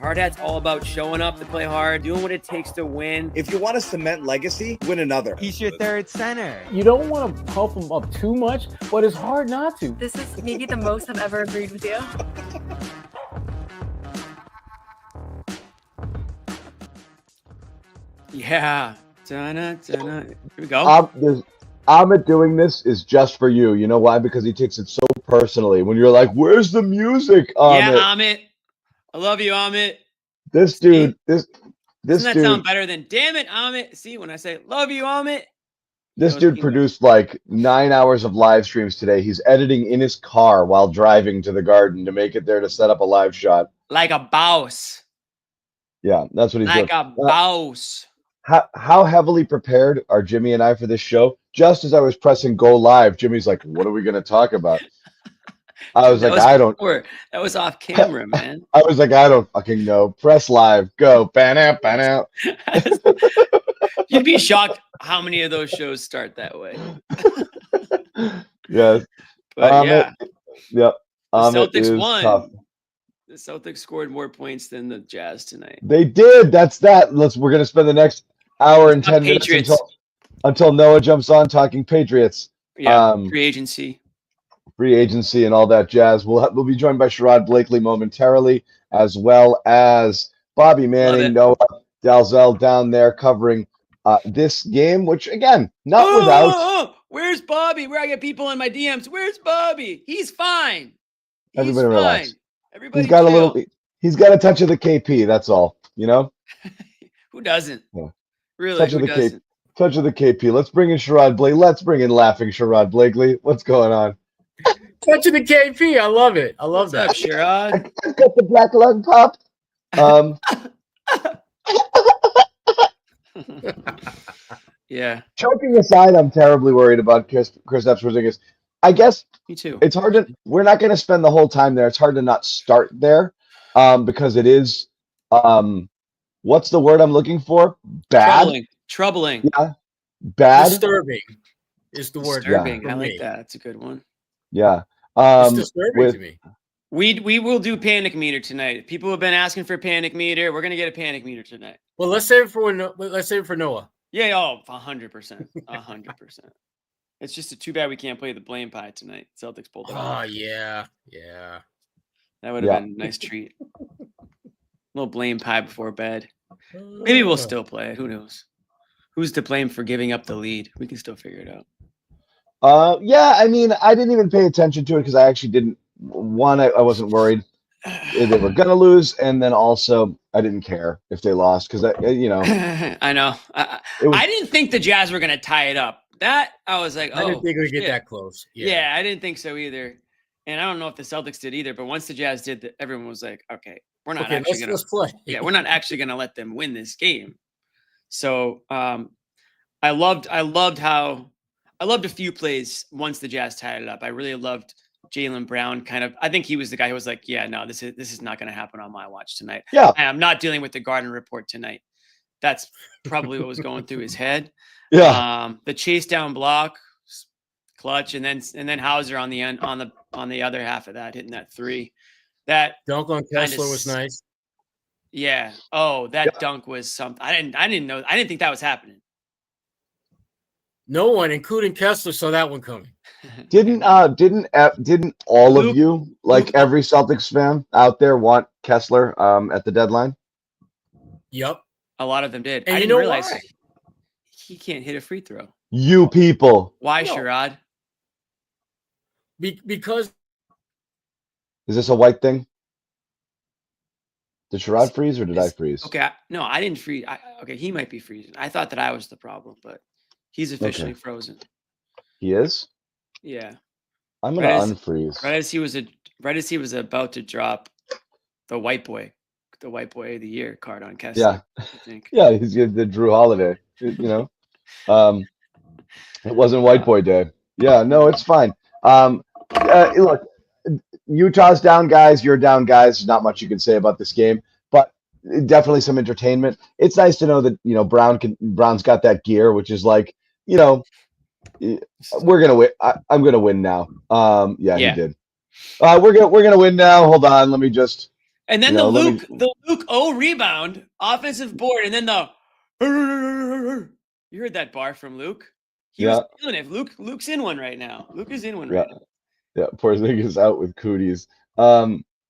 Hard hat's all about showing up to play hard, doing what it takes to win. If you want to cement legacy, win another. He's your third center. You don't want to pump him up too much, but it's hard not to. This is maybe the most I've ever agreed with you. Yeah. Here we go. Amit doing this is just for you. You know why? Because he takes it so personally. When you're like, "Where's the music?" Amit? Yeah, Amit. I love you, Amit. This dude, this Doesn't that dude, sound better than "damn it, Amit"? See, when I say "love you, Amit," this dude produced like 9 hours of live streams today. He's editing in his car while driving to the Garden to make it there to set up a live shot. like a boss. Yeah, that's what he's Like doing. a boss. How heavily prepared are Jimmy and I for this show? Just as I was pressing go live, Jimmy's like, "What are we going to talk about?" I was like, "I don't." That was off camera, man. I was like, "I don't fucking know." Press live, go, ban out. You'd be shocked how many of those shows start that way. Yes, But yeah, yep. the Amit Celtics is won. tough. The Celtics scored more points than the Jazz tonight. They did. That's that. We're gonna spend the next hour and 10 minutes Patriots. until Noah jumps on talking Patriots. Yeah, free agency. Free agency and all that jazz. We'll be joined by Sherrod Blakely momentarily, as well as Bobby Manning, Noah Dalzell down there covering this game, which again, not without. Where's Bobby? Where I get people in my DMs. Where's Bobby? He's fine. He's Everybody fine. relax. Everybody He's got chill. a little. He's got a touch of the KP. That's all. You know. Who doesn't? Yeah. Really? Touch of Who the doesn't? Touch of the KP. Let's bring in Sherrod Blakely. Let's bring in laughing Sherrod Blakely. What's going on? Touching the KP. I love it. I love What's that. up, Sherrod? I've got the black lung pop. Yeah, Joking aside, I'm terribly worried about Kristaps Porzingis. I guess me too. it's hard to. We're not going to spend the whole time there. It's hard to not start there, because it is. What's the word I'm looking for? Bad. Troubling. Yeah. Bad. Disturbing is the word. Disturbing. for I like me. that. That's a good one. Yeah. It's disturbing to me. We will do panic meter tonight. People have been asking for panic meter. We're gonna get a panic meter tonight. Well, let's save it for let's save it for Noah. Yeah, 100%. 100%. It's just too bad we can't play the blame pie tonight. Celtics pulled it off. Oh yeah. That would have been a nice treat. Little blame pie before bed. Maybe we'll still play it. Who knows? Who's to blame for giving up the lead? We can still figure it out. Yeah. I mean, I didn't even pay attention to it because I actually didn't. One, I wasn't worried they were gonna lose, and then also I didn't care if they lost because I know. I didn't think the Jazz were gonna tie it up. That I was like, I didn't think we'd get that close. Yeah, I didn't think so either. And I don't know if the Celtics did either. But once the Jazz did, everyone was like, okay, we're not actually gonna play. Yeah, we're not actually gonna let them win this game. So I loved a few plays once the Jazz tied it up. I really loved Jaylen Brown. I think he was the guy who was like, yeah, no, this is not going to happen on my watch tonight. Yeah, I am not dealing with the Garden report tonight. That's probably what was going through his head. Yeah. The chase down block, clutch, and then Hauser on the end on the other half of that, hitting that three. That dunk on Kessler was nice. Yeah. Oh, that dunk was something. I didn't know. I didn't think that was happening. No one, including Kessler, saw that one coming. Didn't all of you, like every Celtics fan out there, want Kessler at the deadline? Yep. A lot of them did. And I didn't realize he can't hit a free throw. You people. Why, Sherrod? Because Is this a white thing? Did Sherrod freeze or did I freeze? Okay, no, I didn't freeze. Okay, he might be freezing. I thought that I was the problem, but he's officially frozen. He is? Yeah. I'm gonna unfreeze. Right as he was about to drop the white boy of the year card on Kessler. Yeah. I think. Yeah, he's the Drew Holiday. It wasn't White Boy Day. Yeah, no, it's fine. Look, Utah's down, guys. You're down, guys. There's not much you can say about this game, but definitely some entertainment. It's nice to know that Brown's got that gear, which is like, we're gonna win. I'm gonna win now. Yeah, he did. We're gonna win now. Hold on, let me just And then You know, the Luke O rebound, offensive board, and then the you heard that bar from Luke. He was feeling it. Luke's in one right now. Luke is in one right now. Yeah, Porzingis out with cooties.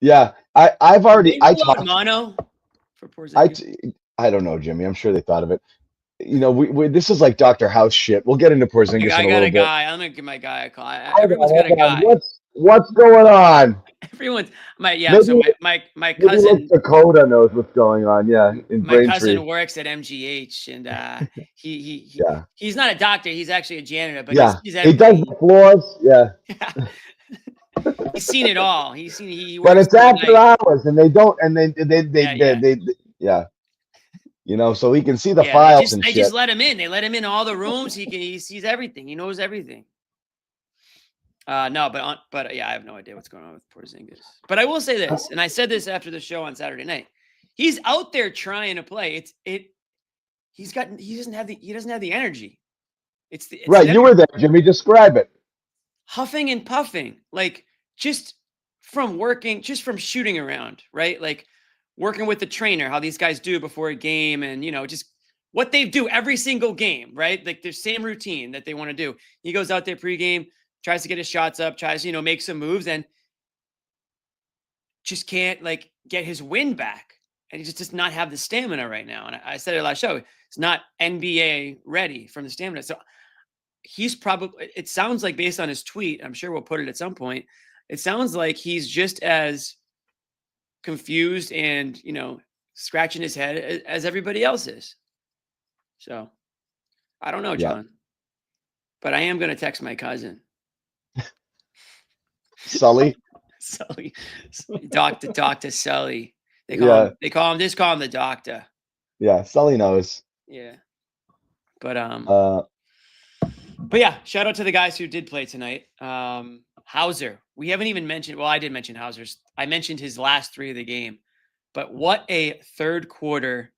Yeah, I've already talked mono for Porzingis. I don't know, Jimmy. I'm sure they thought of it. You know, we this is like Dr. House shit. We'll get into Porzingis I in a got little a bit. guy. I'm gonna give my guy a call. Everyone's got a guy. What's going on? Everyone's my my cousin Dakota knows what's going on. Yeah, in my Braintree. cousin works at MGH, and he's not a doctor. He's actually a janitor, but he's he does the floors. Yeah. He's seen it all. He works. But it's after hours, and they don't, and they you know, so he can see the files and shit. They just let him in. They let him in all the rooms. He sees everything. He knows everything. No, but I have no idea what's going on with Porzingis. But I will say this, and I said this after the show on Saturday night. He's out there trying to play. He doesn't have the energy. It's right. You were there, Jimmy. Describe it. Huffing and puffing, like just from shooting around, right? Like working with the trainer, how these guys do before a game, and just what they do every single game, right? Like their same routine that they want to do. He goes out there pregame, tries to get his shots up, tries to make some moves, and just can't get his wind back. And he just does not have the stamina right now. And I said it last show, it's not NBA ready from the stamina. So he's probably, it sounds like based on his tweet, I'm sure we'll put it at some point, it sounds like he's just as confused and, scratching his head as everybody else is. So I don't know, John, but I am going to text my cousin. Sully. Dr. Sully. They call him the doctor. Yeah, Sully knows. Yeah. But yeah, shout out to the guys who did play tonight. Hauser. We haven't even mentioned, I did mention Hauser's. I mentioned his last three of the game. But what a third quarter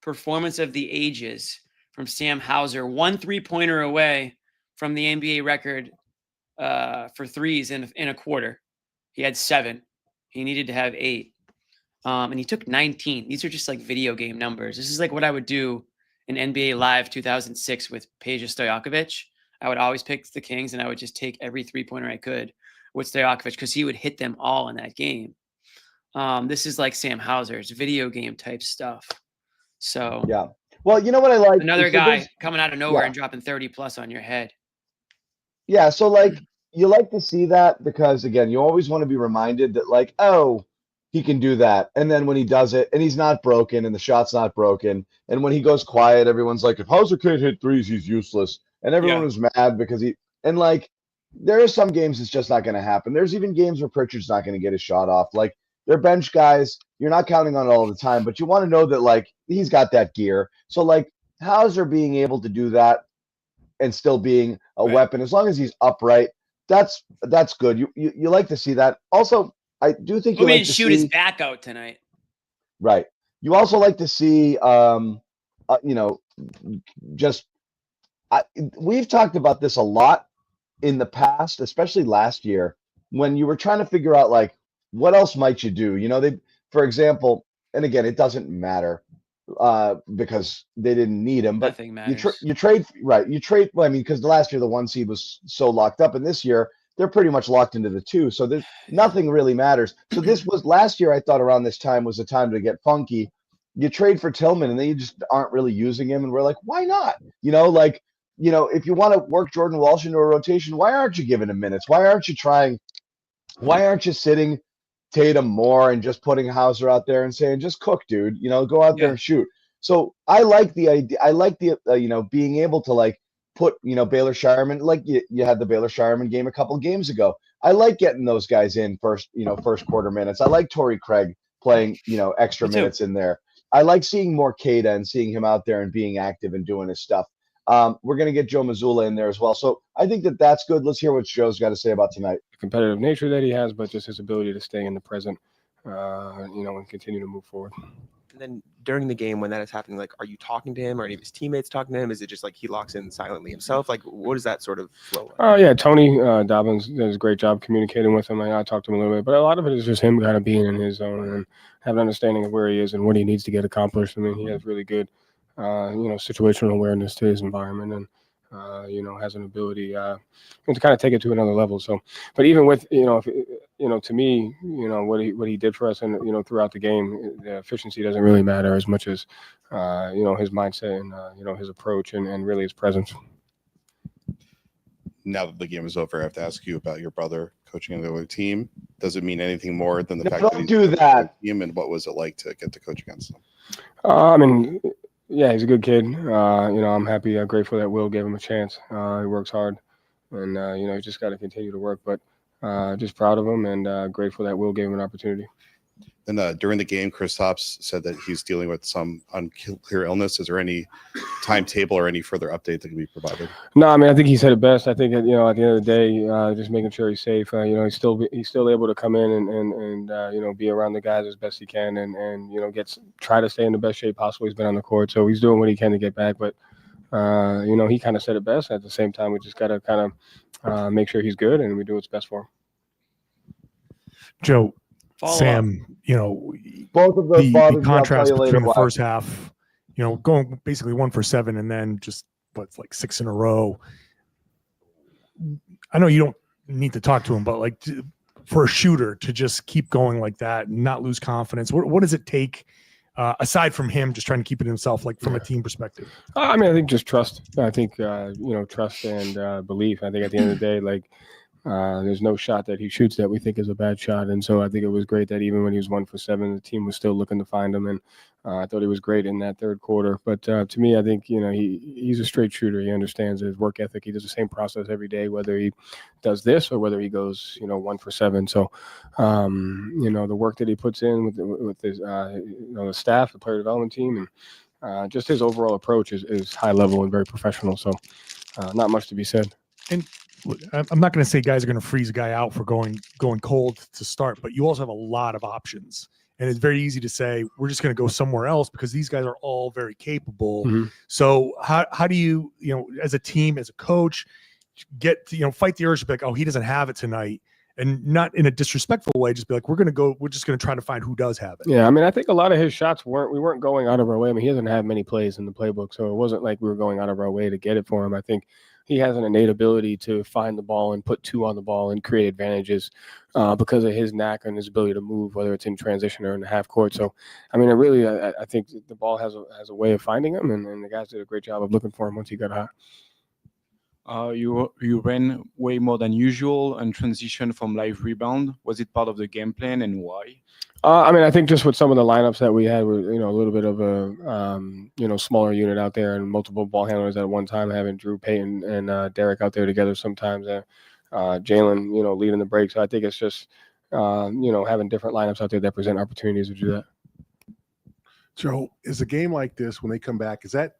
performance of the ages from Sam Hauser. 1 3-pointer away from the NBA record for threes in a quarter. He had 7. He needed to have 8. And he took 19. These are just like video game numbers. This is like what I would do in NBA Live 2006 with Peja Stojakovic. I would always pick the Kings, and I would just take every 3-pointer I could with Stojakovic because he would hit them all in that game. This is like Sam Hauser's video game type stuff. So yeah. Well, you know what I like? Another guy coming out of nowhere and dropping 30 plus on your head. Yeah. So you like to see that because again, you always want to be reminded that he can do that. And then when he does it and he's not broken and the shot's not broken. And when he goes quiet, everyone's like, if Hauser can't hit threes, he's useless. And everyone was mad because there are some games it's just not going to happen. There's even games where Pritchard's not going to get his shot off. They're bench guys. You're not counting on it all the time, but you want to know that he's got that gear. So Hauser being able to do that and still being a weapon, as long as he's upright, that's good. You like to see that. Also, I do think you like to shoot his back out tonight. Right. You also like to see, we've talked about this a lot in the past, especially last year, when you were trying to figure out what else might you do? For example, and again, it doesn't matter because they didn't need him, but you trade, right? You trade. Well, I mean, because the last year the 1 seed was so locked up, and this year they're pretty much locked into the 2. So there's nothing really matters. So this was last year. I thought around this time was a time to get funky. You trade for Tillman, and then you just aren't really using him, and we're like, why not? If you want to work Jordan Walsh into a rotation, why aren't you giving him minutes? Why aren't you trying? Why aren't you sitting Tatum more and just putting Hauser out there and saying, just cook, dude, go out there and shoot. So I like the idea. I like the, being able to put, Baylor Shireman, you had the Baylor Shireman game a couple of games ago. I like getting those guys in first quarter minutes. I like Torrey Craig playing, extra minutes in there. I like seeing more Kada and seeing him out there and being active and doing his stuff. We're going to get Joe Mazzulla in there as well. So I think that's good. Let's hear what Joe's got to say about tonight. The competitive nature that he has, but just his ability to stay in the present, and continue to move forward. then during the game when that is happening, like, are you talking to him or any of his teammates talking to him? Is it just like he locks in silently himself? Like, what is that sort of flow like? Oh yeah, Tony Dobbins does a great job communicating with him. I talked to him a little bit, but a lot of it is just him kind of being in his zone and have an understanding of where he is and what he needs to get accomplished. I mean, he has really good, situational awareness to his environment and, has an ability to kind of take it to another level. So, but even with, to me, what he did for us and, throughout the game, the efficiency doesn't really matter as much as, his mindset and, his approach and really his presence. Now that the game is over, I have to ask you about your brother coaching another team. Does it mean anything more than the fact that he's do that? Team, and what was it like to get to coach against him? I mean, yeah, he's a good kid. I'm happy, grateful that Will gave him a chance. He works hard, and he's just got to continue to work. But just proud of him and grateful that Will gave him an opportunity. And during the game, Kristaps said that he's dealing with some unclear illness. Is there any timetable or any further update that can be provided? No, I mean, I think he said it best. I think at the end of the day, just making sure he's safe. He's still able to come in and be around the guys as best he can and try to stay in the best shape possible. He's been on the court, so he's doing what he can to get back. But he kind of said it best. At the same time, we just got to kind of make sure he's good and we do what's best for him. Joe. Sam, both of those the contrast between the first half, going basically 1 for 7 and then just like 6 in a row. I know you don't need to talk to him, but like for a shooter to just keep going like that and not lose confidence, what does it take aside from him just trying to keep it himself, like from a team perspective? I mean, I think just trust. I think, trust and belief. I think at the end of the day, like, there's no shot that he shoots that we think is a bad shot. And so I think it was great that even when he was 1 for 7, the team was still looking to find him. And I thought he was great in that third quarter. But to me, I think, he's a straight shooter. He understands his work ethic. He does the same process every day, whether he does this or whether he goes, 1 for 7. So, the work that he puts in with his, the staff, the player development team, and just his overall approach is high level and very professional. So not much to be said. And I'm not going to say guys are going to freeze a guy out for going cold to start, but you also have a lot of options. And it's very easy to say, we're just going to go somewhere else because these guys are all very capable. Mm-hmm. So how do you, as a team, as a coach, get to, fight the urge to be like, oh, he doesn't have it tonight. And not in a disrespectful way, just be like, we're just going to try to find who does have it. Yeah, I mean, I think a lot of his shots we weren't going out of our way. I mean, he doesn't have many plays in the playbook, so it wasn't like we were going out of our way to get it for him. I think he has an innate ability to find the ball and put 2 on the ball and create advantages because of his knack and his ability to move, whether it's in transition or in the half court. So, I mean, I think the ball has a way of finding him, and the guys did a great job of looking for him once he got hot. You ran way more than usual and transition from live rebound. Was it part of the game plan, and why? I mean, I think just with some of the lineups that we had, with a little bit of a smaller unit out there and multiple ball handlers at one time, having Drew, Payton, and Derek out there together sometimes, Jaylen, leading the break. So I think it's just having different lineups out there that present opportunities to do that. Joe, is a game like this when they come back? Is that,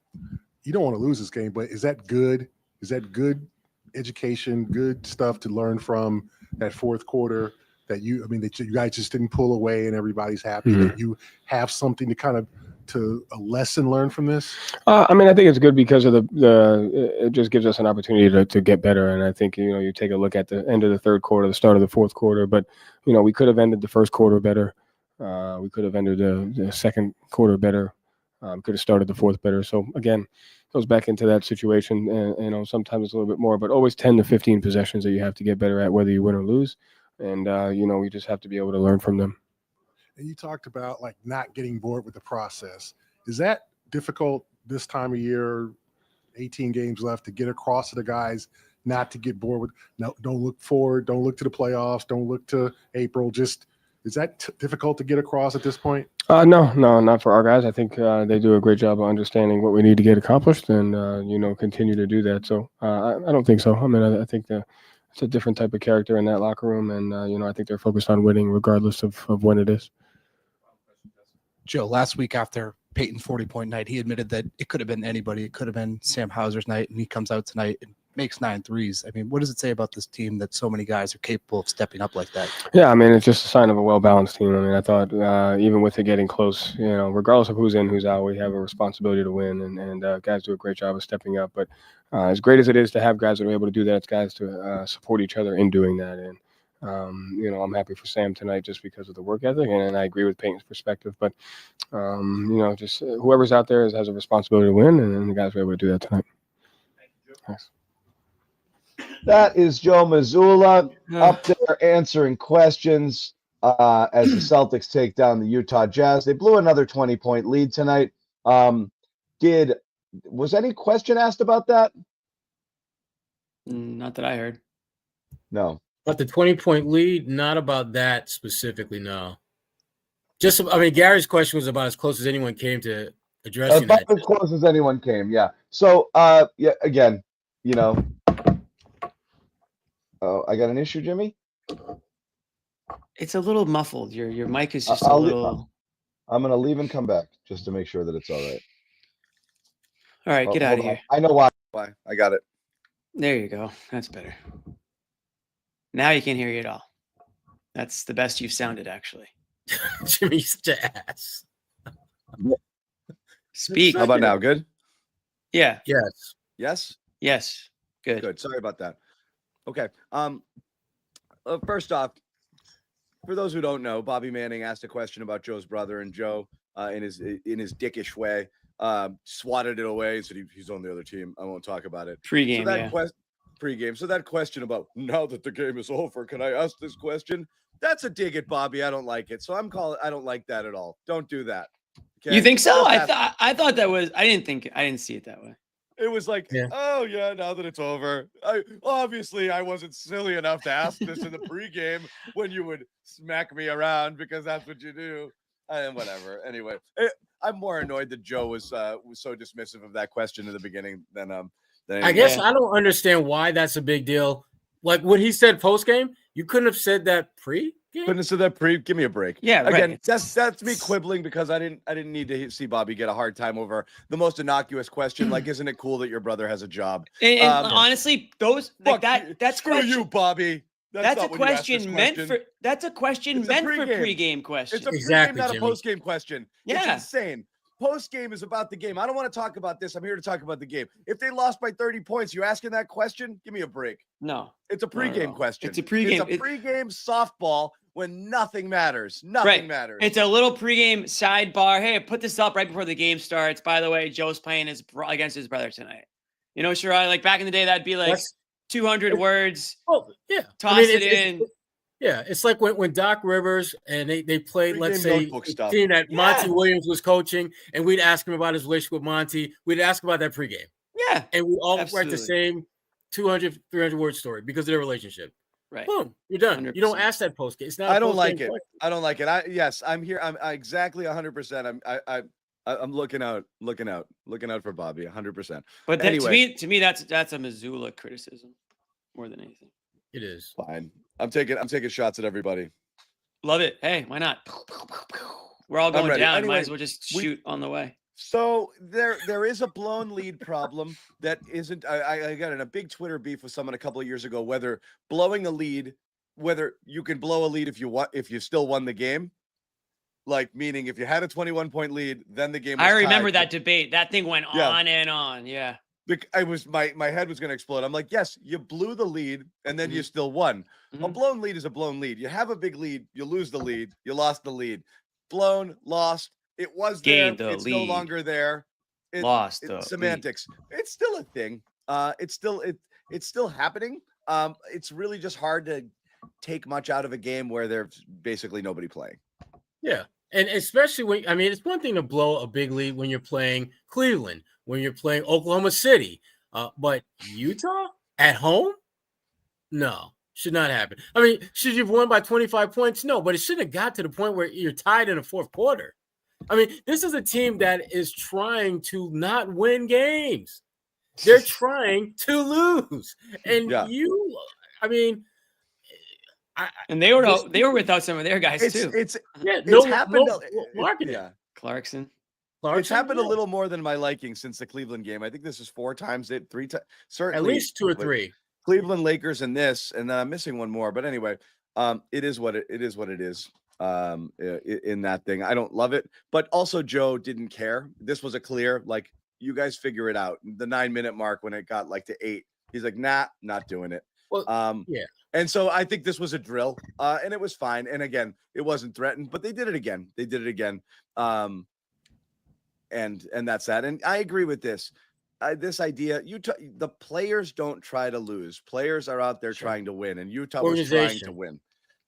you don't want to lose this game, but is that good? Is that good education, good stuff to learn from that fourth quarter that you guys just didn't pull away and everybody's happy that you have something to kind of a lesson learned from this? I mean, I think it's good because of it just gives us an opportunity to get better. And I think, you take a look at the end of the third quarter, the start of the fourth quarter, but, we could have ended the first quarter better. We could have ended the second quarter better. Could have started the fourth better. So again, goes back into that situation. And, sometimes it's a little bit more, but always 10 to 15 possessions that you have to get better at, whether you win or lose. And, we just have to be able to learn from them. And you talked about like not getting bored with the process. Is that difficult this time of year, 18 games left, to get across to the guys, not to get bored with, no, don't look forward, don't look to the playoffs, don't look to April. Just, is that difficult to get across at this point? No, not for our guys. I think they do a great job of understanding what we need to get accomplished and, continue to do that. So I don't think so. I mean, I think it's a different type of character in that locker room. And, I think they're focused on winning regardless of when it is. Joe, last week after Peyton's 40-point night, he admitted that it could have been anybody. It could have been Sam Hauser's night, and he comes out tonight and makes 9 threes. I mean, what does it say about this team that so many guys are capable of stepping up like that? Yeah, I mean, it's just a sign of a well-balanced team. I mean, I thought even with it getting close, regardless of who's in, who's out, we have a responsibility to win, and guys do a great job of stepping up. But as great as it is to have guys that are able to do that, it's guys to support each other in doing that. And I'm happy for Sam tonight just because of the work ethic, and I agree with Peyton's perspective. But just whoever's out there has a responsibility to win, and the guys were able to do that tonight. Thanks. That is Joe Mazzulla up there answering questions as the Celtics take down the Utah Jazz. They blew another 20-point lead tonight. Was any question asked about that? Not that I heard. No. But the 20-point lead, not about that specifically, no. Gary's question was about as close as anyone came to addressing About that. as close as anyone came, yeah. So, again, oh, I got an issue, Jimmy? It's a little muffled. Your mic is just I'm going to leave and come back just to make sure that it's all right. All right, get out of here. I know why. I got it. There you go. That's better. Now you can't hear you at all. That's the best you've sounded, actually. Jimmy, you're such an ass. Speak. How about now? Good? Yeah. Yes. Yes? Yes. Good. Good. Sorry about that. Okay. First off, for those who don't know, Bobby Manning asked a question about Joe's brother, and Joe, in his dickish way, swatted it away and said he's on the other team. I won't talk about it. Pre-game, Pre-game. So that question about now that the game is over, can I ask this question? That's a dig at Bobby. I don't like it. So I don't like that at all. Don't do that. Okay? You think so? I thought that was. I didn't see it that way. It was like, oh yeah, now that it's over. I wasn't silly enough to ask this in the pregame when you would smack me around because that's what you do. And whatever. Anyway, I'm more annoyed that Joe was so dismissive of that question in the beginning than I guess I don't understand why that's a big deal. Like when he said post game, you couldn't have said that pre. Couldn't have said that pre. Give me a break. Yeah, again, right. That's me quibbling because I didn't need to see Bobby get a hard time over the most innocuous question. Like, isn't it cool that your brother has a job? And honestly, that's screw you, Bobby. That's a question meant for. That's a question meant for pregame question. It's a pregame, not a postgame question. Yeah, it's insane. Postgame is about the game. I don't want to talk about this. I'm here to talk about the game. If they lost by 30 points, you asking that question? Give me a break. No, it's a pregame question. It's a pregame. It's a pregame softball when nothing matters. Nothing matters. It's a little pregame sidebar. Hey, put this up right before the game starts. By the way, Joe's playing against his brother tonight. Sherrod, like back in the day, that'd be like 200 words. Oh, yeah. Toss it in. It's like when Doc Rivers and they played, let's say, a team that Monty Williams was coaching, and we'd ask him about his relationship with Monty. We'd ask him about that pregame. Yeah. And we all write the same 200, 300 word story because of their relationship. Right. Boom. You're done. 100%. You don't ask that postgame. It's not. I don't like it. I don't like it. I'm here. I'm exactly 100%. I'm looking out for Bobby 100%. But anyway, to me, that's a Mazzulla criticism more than anything. It is fine. I'm taking shots at everybody. Love it. Hey, why not? We're all going down. Anyway, might as well just shoot on the way. So there is a blown lead problem that isn't. I got in a big Twitter beef with someone a couple of years ago whether blowing a lead, whether you can blow a lead if you still won the game. Like, meaning if you had a 21-point lead, then the game was I remember tied. that debate. That thing went on and on. Yeah. My head was going to explode. I'm like, yes, you blew the lead and then you still won. A blown lead is a blown lead. You have a big lead, you lose the lead, you lost the lead. Blown, lost. It was Gained there. the It's lead. no longer there. Lost the semantics. Lead. It's still a thing. It's still happening. It's really just hard to take much out of a game where there's basically nobody playing. Yeah. And especially when, it's one thing to blow a big lead when you're playing Cleveland, when you're playing Oklahoma City, but Utah at home? No, should not happen. Should you have won by 25 points? No, but it shouldn't have got to the point where you're tied in the fourth quarter. This is a team that is trying to not win games. They're trying to lose. And and they were without some of their guys too. It's happened. marketing. Clarkson. It's happened a little more than my liking since the Cleveland game. I think this is 4 times it, 3 times, certainly At least 2 or 3. Cleveland, Lakers, and this, and then I'm missing one more. But anyway, it is what it is. What it is. In that thing, I don't love it, but also Joe didn't care. This was a clear, like, you guys figure it out. The 9-minute mark when it got like to 8, he's like, nah, not doing it. Well, yeah. And so I think this was a drill, and it was fine. And again, it wasn't threatened, but they did it again. And that's that. And I agree with this. This idea, the players don't try to lose. Players are out there trying to win, and Utah was trying to win.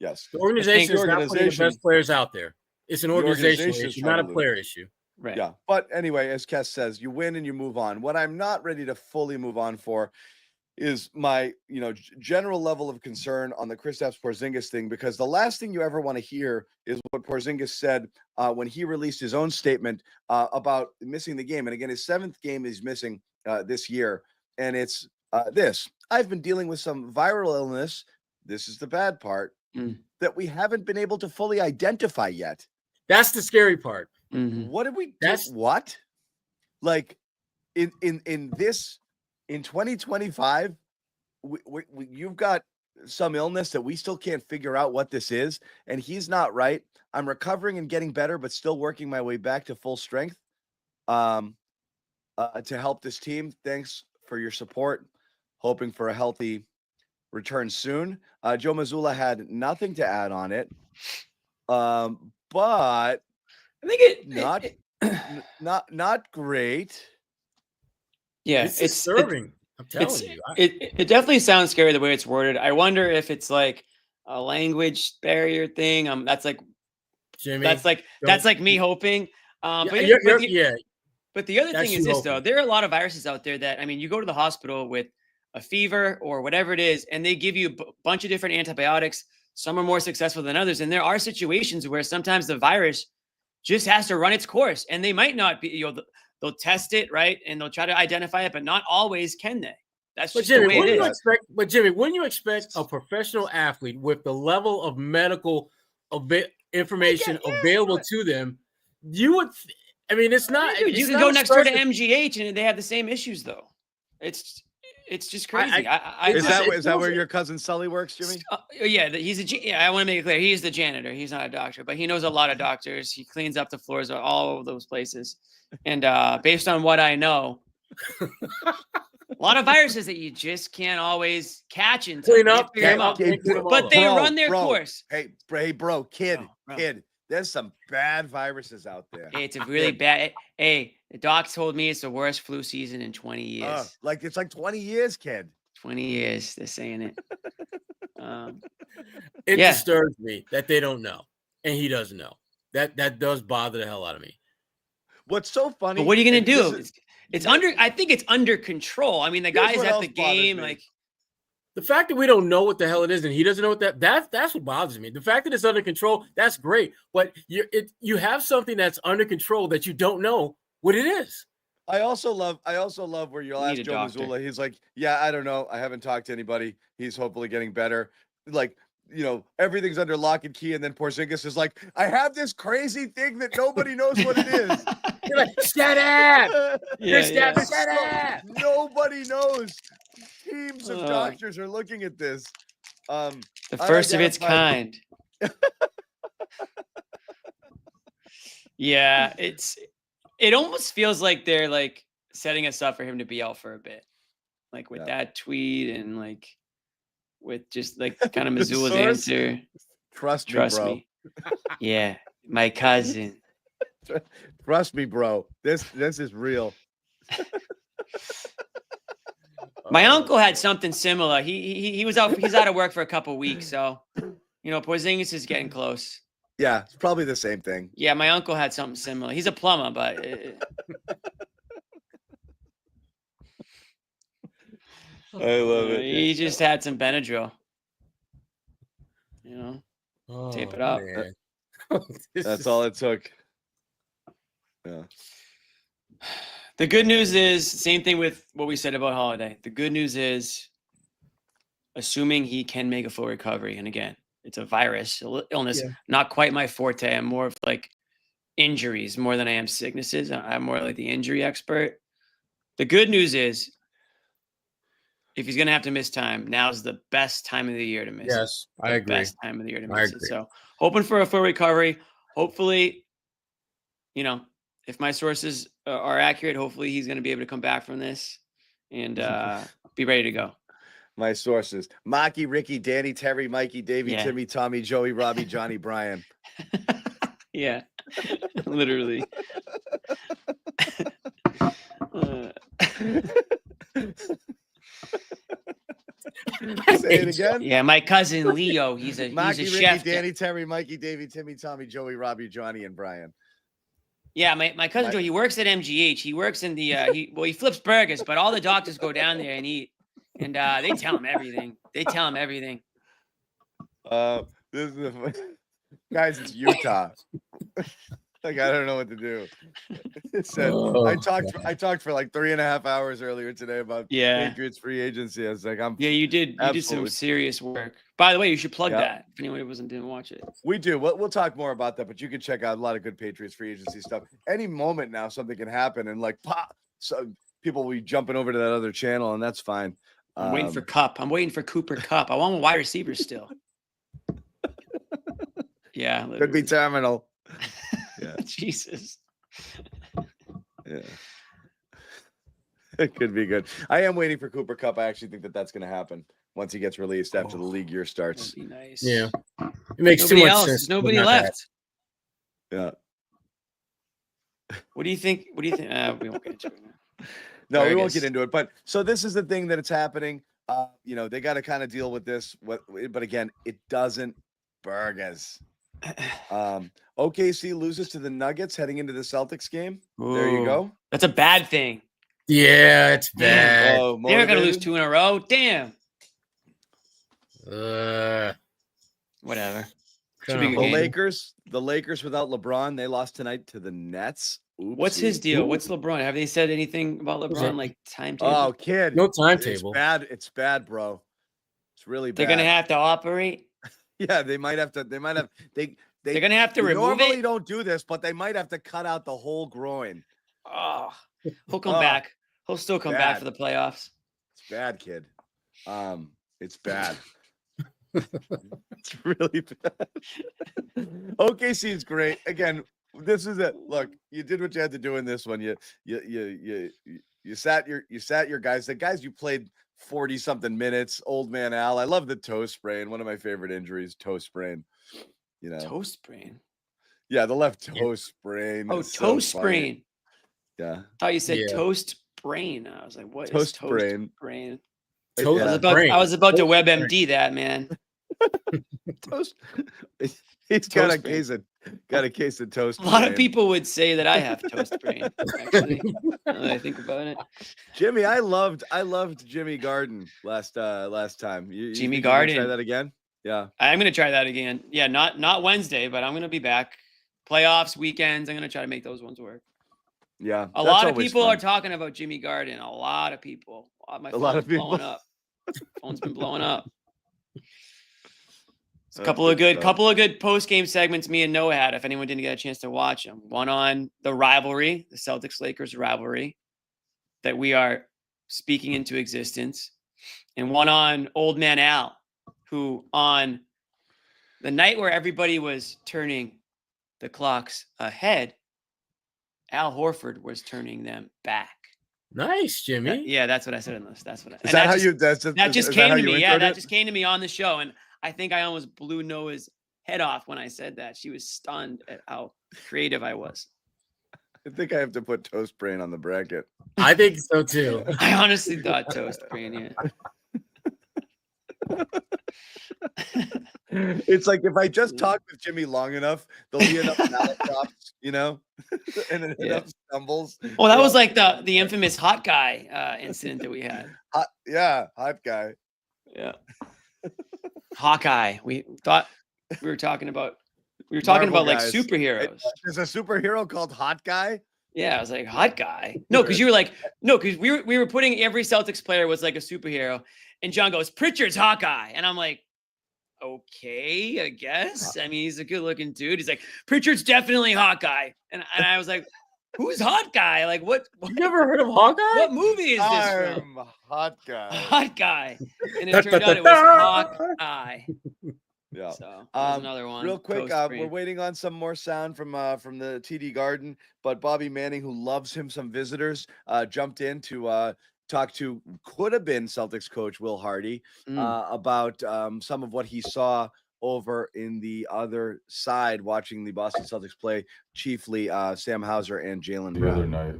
Yes, the organization is not putting the best players out there. It's an organizational issue, not a player issue. Right. Yeah. But anyway, as Kes says, you win and you move on. What I'm not ready to fully move on for is my, general level of concern on the Kristaps Porzingis thing, because the last thing you ever want to hear is what Porzingis said when he released his own statement about missing the game. And again, his 7th game he's missing this year. And it's this. I've been dealing with some viral illness. This is the bad part that we haven't been able to fully identify yet. That's the scary part. Mm-hmm. What did we do? What? Like in 2025, you've got some illness that we still can't figure out what this is, and he's not right. I'm recovering and getting better, but still working my way back to full strength to help this team. Thanks for your support. Hoping for a healthy return soon. Joe Mazzulla had nothing to add on it, but I think not great. Yeah, it's disturbing. I'm telling you, it definitely sounds scary the way it's worded. I wonder if it's like a language barrier thing. That's like Jimmy. That's like me hoping. But the other thing is this though: there are a lot of viruses out there that, I mean, you go to the hospital with a fever or whatever it is, and they give you a bunch of different antibiotics. Some are more successful than others, and there are situations where sometimes the virus just has to run its course, and they might not be. They'll test it, right, and they'll try to identify it, but not always can they. That's just the way it is. But Jimmy, wouldn't you expect a professional athlete with the level of medical information available to them? You would. I mean, it's not. Dude, you can go next door to MGH, and they have the same issues, though. It's just crazy. Is that where your cousin Sully works, Jimmy? Yeah, I want to make it clear. He's the janitor. He's not a doctor, but he knows a lot of doctors. He cleans up the floors of all of those places. And based on what I know, a lot of viruses that you just can't always catch and clean up, but they run their course. Hey, bro, kid. There's some bad viruses out there. Hey, it's a really bad. Hey, the doc told me it's the worst flu season in 20 years. It's like 20 years, kid. 20 years, they're saying it. It disturbs me that they don't know, and he doesn't know. That does bother the hell out of me. What's so funny? But what are you going to do? I think it's under control. I mean, the guys at the game, like. The fact that we don't know what the hell it is and he doesn't know what that's what bothers me. The fact that it's under control, that's great. But you have something that's under control that you don't know what it is. I also love where you'll ask Joe Mazzulla. He's like, yeah, I don't know. I haven't talked to anybody. He's hopefully getting better. Like, everything's under lock and key. And then Porzingis is like, I have this crazy thing that nobody knows what it is. You're like, shut up. Shut up. Nobody knows. Teams of doctors are looking at this. The first of its kind. Yeah, it almost feels like they're like setting us up for him to be out for a bit. Like with that tweet and like with just like kind of Mazzulla's answer. Trust me. Yeah, my cousin. Trust me, bro. This is real. My uncle had something similar. He was out. He's out of work for a couple of weeks, so Porzingis is getting close. Yeah, it's probably the same thing. Yeah, my uncle had something similar. He's a plumber, but I love it. He just had some Benadryl. Tape it up. That's all it took. Yeah. The good news is, same thing with what we said about Holiday. The good news is, assuming he can make a full recovery, and again, it's a virus, illness, not quite my forte. I'm more of like injuries more than I am sicknesses. I'm more like the injury expert. The good news is, if he's going to have to miss time, now's the best time of the year to miss it. Yes, I agree. Best time of the year to I miss it. agree. So hoping for a full recovery. Hopefully, if my sources are accurate, hopefully he's going to be able to come back from this and be ready to go. My sources: Maki, Ricky, Danny, Terry, Mikey, Davey, Timmy, Tommy, Joey, Robbie, Johnny, Brian. Yeah, literally. Say it again. Yeah, my cousin Leo. He's a Maki, he's a Ricky, chef. Danny, Terry, Mikey, Davey, Timmy, Tommy, Joey, Robbie, Johnny, and Brian. Yeah, my cousin Joe. He works at MGH. He works in the he flips burgers, but all the doctors go down there and eat, and they tell him everything. This is guys. It's Utah. Like, I don't know what to do. It said, I talked for like 3.5 hours earlier today about Patriots free agency. I was like, you did some serious work. By the way, you should plug that if anyone didn't watch it. We do. We'll talk more about that, but you can check out a lot of good Patriots free agency stuff. Any moment now, something can happen, and like pop, so people will be jumping over to that other channel, and that's fine. I'm waiting for Cup. I'm waiting for Cooper Cup. I want wide receivers still. Yeah, could be terminal. Yeah, Jesus. Yeah, it could be good. I am waiting for Cooper Cup. I actually think that's going to happen once he gets released after the league year starts. That'd be nice. Yeah, it makes too much sense. Nobody left. Yeah. What do you think? We won't get into it now. No, we won't get into it. But so this is the thing that it's happening. They got to kind of deal with this. But again, it doesn't burgers. OKC loses to the Nuggets heading into the Celtics game. Ooh, there you go. That's a bad thing. Yeah, it's bad. They're going to lose 2 in a row. Damn. Whatever. Should be the Lakers without LeBron, they lost tonight to the Nets. Oopsie. What's his deal? What's LeBron? Have they said anything about LeBron, like timetable? Oh, kid. No timetable. It's bad, bro. It's really bad. They're going to have to operate? Yeah, they might have. They're going to have to remove it? Normally don't do this, but they might have to cut out the whole groin. Oh, he'll come back. He'll still come back for the playoffs. It's bad, kid. It's bad. It's really bad. OKC is great. Again, this is it. Look, you did what you had to do in this one. You sat your guys. The guys you played 40-something minutes. Old man Al. I love the toe sprain. One of my favorite injuries, toe sprain. Toe sprain. Yeah, the left toe sprain. Oh, toe sprain. Yeah. I thought you said toast brain. I was like, what toast is toast brain? I was about to WebMD that, man. Toast. He's got a case of toast. A lot of people would say that I have toast brain. Actually, now that I think about it. Jimmy, I loved Jimmy Garden last time. Jimmy Garden. Try that again. Yeah, I'm gonna try that again. Yeah, not Wednesday, but I'm gonna be back. Playoffs, weekends. I'm gonna try to make those ones work. Yeah, a lot of people are talking about Jimmy Garden. A lot of people. My phone's blowing up. Phone's been blowing up. A couple of good post-game segments me and Noah had, if anyone didn't get a chance to watch them. One on the rivalry, the Celtics-Lakers rivalry that we are speaking into existence. And one on Old Man Al, who on the night where everybody was turning the clocks ahead, Al Horford was turning them back. Nice, Jimmy. Yeah, that's what I said in this. That's what I. That just came to me. Yeah, that just came to me on the show, and I think I almost blew Noah's head off when I said that. She was stunned at how creative I was. I think I have to put toast brain on the bracket. I think so too. I honestly thought toast brain. Yeah. It's like if I just talk with Jimmy long enough, there'll be enough mallet drops, and enough stumbles. Well, that was like the infamous hot guy incident that we had. Hot guy. Yeah. Hawkeye. We thought we were talking about like guys. Superheroes. There's a superhero called Hot Guy. Yeah, I was like, hot guy. No, because you were like, no, because we were putting every Celtics player was like a superhero, and John goes, Pritchard's Hawkeye, and I'm like, okay, I guess. I mean, he's a good-looking dude. He's like, Pritchard's definitely Hawkeye, and I was like, who's Hawkeye? Like, what? You never heard of Hawkeye? What movie is this from? I'm hot guy. Hot guy, and it turned out it was Hawkeye. Yeah. So that was another one. Real quick, Coast we're Green. waiting on some more sound from the TD Garden, but Bobby Manning, who loves him some visitors, jumped in to talk to could have been Celtics coach Will Hardy about some of what he saw over in the other side, watching the Boston Celtics play, chiefly Sam Hauser and Jaylen Brown. The other night,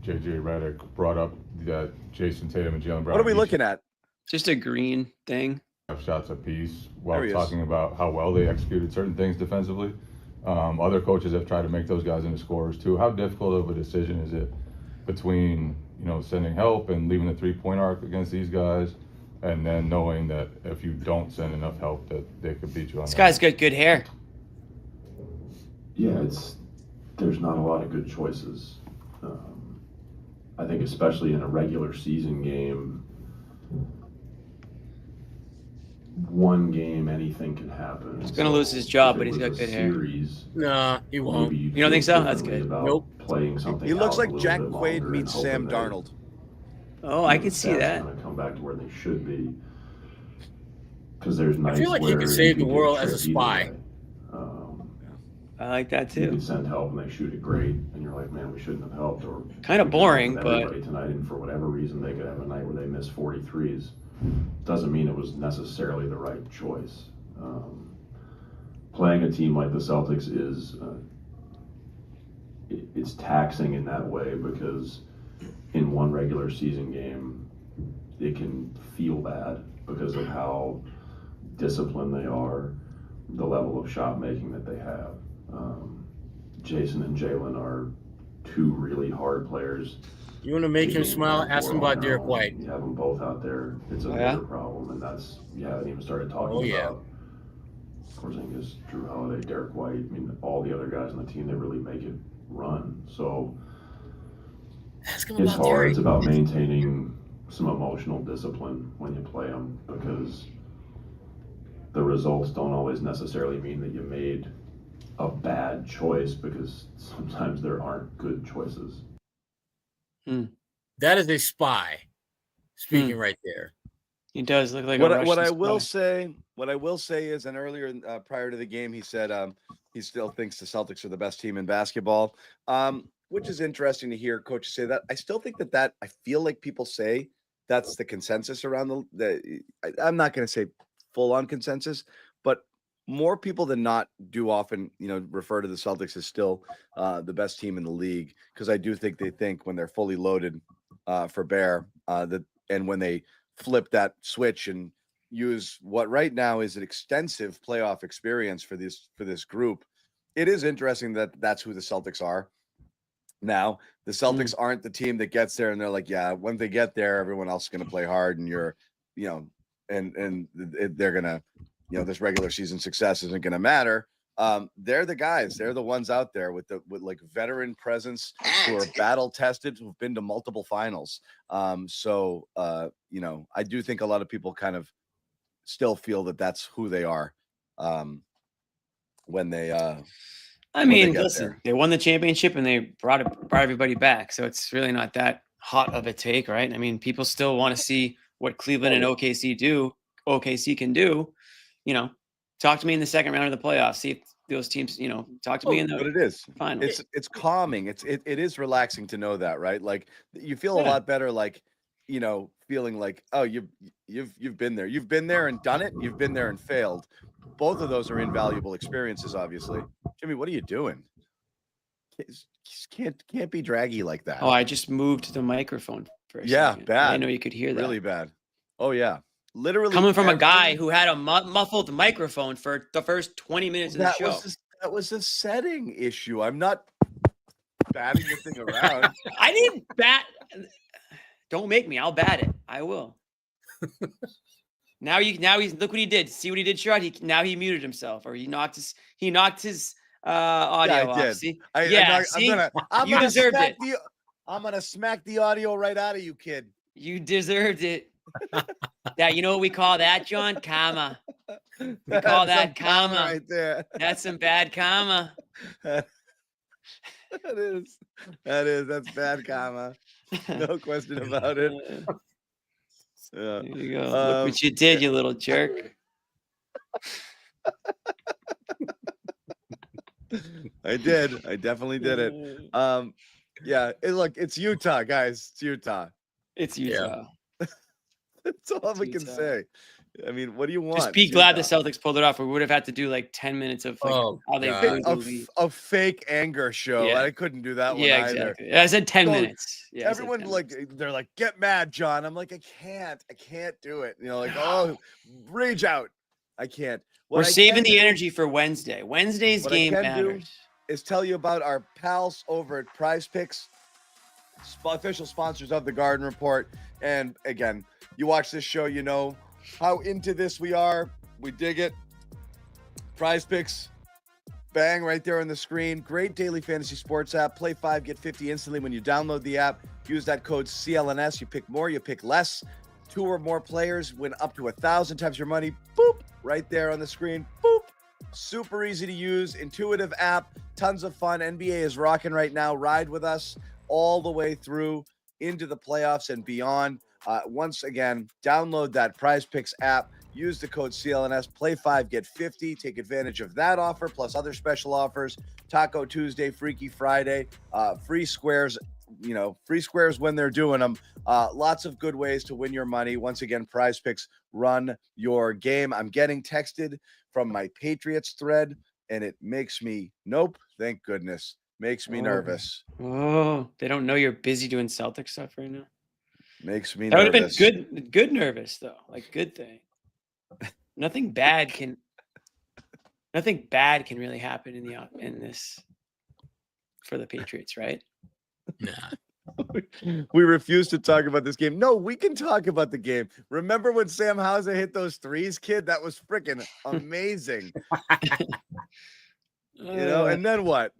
JJ Redick brought up that Jason Tatum and Jaylen Brown. What are we looking at? Just a green thing. Shots apiece while talking about how well they executed certain things defensively. Other coaches have tried to make those guys into scorers too. How difficult of a decision is it between sending help and leaving the 3-point arc against these guys, and then knowing that if you don't send enough help, that they could beat you on? This guy's got good hair. Yeah, there's not a lot of good choices. I think especially in a regular season game, one game, anything can happen. He's gonna lose his job, but he's got good hair. Nah, he won't. You don't think so? That's good. Nope. Playing something. He looks out like a Jack little bit Quaid longer meets and Sam hoping that, Darnold. Oh, I can see that. Going to come back to where they should be. Because there's nights I feel like he where could save the get world as a tricked spy. either way. I like that You too. can send help and they shoot it great, and you're like, man, we shouldn't have helped. Or Kind of boring, but everybody tonight, and for whatever reason, they could have a night where they miss 43s. Doesn't mean it was necessarily the right choice. Playing a team like the Celtics is it's taxing in that way, because in one regular season game, it can feel bad because of how disciplined they are, the level of shot making that they have. Jason and Jaylen are two really hard players. You want to make him smile? Ask him about Derek White. You have them both out there. It's a bigger problem, and that's you haven't even started talking about Porzingis, Drew Holiday, Derek White. I mean, all the other guys on the team that really make it run. So ask him it's about hard. Derek. It's about maintaining some emotional discipline when you play them, because the results don't always necessarily mean that you made a bad choice, because sometimes there aren't good choices. That is a spy speaking right there. He does look like What a I, Russian what I spy. will say is, and earlier prior to the game, he said he still thinks the Celtics are the best team in basketball, which is interesting to hear coaches say that. I still think that I feel like people say that's the consensus around I'm not going to say full on consensus, but more people than not do often, refer to the Celtics as still the best team in the league, because I do think they think when they're fully loaded for Bear, and when they flip that switch and use what right now is an extensive playoff experience for this group, it is interesting that that's who the Celtics are. Now, the Celtics aren't the team that gets there and they're like, yeah, when they get there, everyone else is going to play hard, and they're going to, this regular season success isn't going to matter. They're the guys. They're the ones out there with like veteran presence, who are battle tested, who've been to multiple finals. I do think a lot of people kind of still feel that that's who they are when they. I mean, listen, they won the championship and they brought everybody back, so it's really not that hot of a take, right? I mean, people still want to see what Cleveland and OKC can do. Talk to me in the second round of the playoffs. See if those teams, talk to me in the. But it is final. It's calming. It is relaxing to know that, right? Like you feel a lot better, like feeling like, oh, you've been there. You've been there and done it. You've been there and failed. Both of those are invaluable experiences, obviously. Jimmy, what are you doing? Can't be draggy like that. Oh, I just moved the microphone for a second. Bad. I know you could hear that. Really bad. Oh yeah. Literally coming from a guy who had a muffled microphone for the first 20 minutes of the show. That was a setting issue. I'm not batting the thing around. I didn't bat. Don't make me. I'll bat it. I will. Now he's look what he did. See what he did, Sherrod? Now he muted himself, or he knocked his audio I off. did. See? I'm gonna smack the audio right out of you, kid. You deserved it. That, you know what we call that, John? Karma. We call that karma right there. That's some bad karma. That is. That's bad karma. No question about it. Yeah. There you go. Look what you did, you little jerk. I did. I definitely did it. Yeah. Look, it's Utah, guys. It's Utah. It's Utah. That's all we can say. I mean, what do you want? Just be glad the Celtics pulled it off. We would have had to do like 10 minutes of like how they blew the lead. A fake anger show. Yeah. I couldn't do that one Yeah, either. exactly. I said 10 minutes. Yeah, everyone they're like, get mad, John. I'm like, I can't do it. You know, like, oh, rage out. I can't. We're saving the energy for Wednesday. Wednesday's game matters. Is tell you about our pals over at Prize Picks, official sponsors of the Garden Report. And again, you watch this show, you know how into this we are. We dig it. Prize Picks, bang, right there on the screen. Great daily fantasy sports app. Play 5, get 50 instantly when you download the app. Use that code CLNS. You pick more, you pick less. 2 or more players win up to 1,000 times your money. Boop, right there on the screen. Boop. Super easy to use, intuitive app, tons of fun. NBA is rocking right now. Ride with us all the way through into the playoffs and beyond. Once again, download that Prize Picks app. Use the code CLNS. Play 5, get 50. Take advantage of that offer plus other special offers. Taco Tuesday, Freaky Friday, free squares. You know, free squares when they're doing them. Lots of good ways to win your money. Once again, Prize Picks, run your game. I'm getting texted from my Patriots thread, and it makes me, nope, thank goodness, makes me nervous. Oh, they don't know you're busy doing Celtic stuff right now. Makes me that nervous. That would have been good nervous, though. Like, good thing. Nothing bad can really happen in this for the Patriots, right? Nah. We refuse to talk about this game. No, we can talk about the game. Remember when Sam Hauser hit those threes, kid? That was freaking amazing. You know, and then what?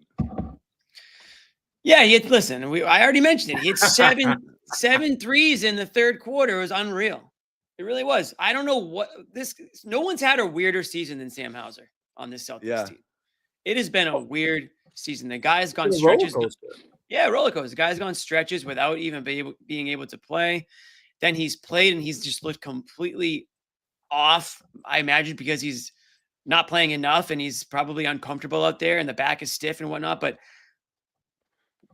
Yeah, listen, I already mentioned it. He had seven threes in the third quarter. It was unreal. It really was. I don't know no one's had a weirder season than Sam Hauser on this Celtics team. It has been a weird season. The guy's gone stretches. Yeah, roller coaster. The guy's gone stretches without even being able to play. Then he's played and he's just looked completely off. I imagine because he's not playing enough and he's probably uncomfortable out there and the back is stiff and whatnot. But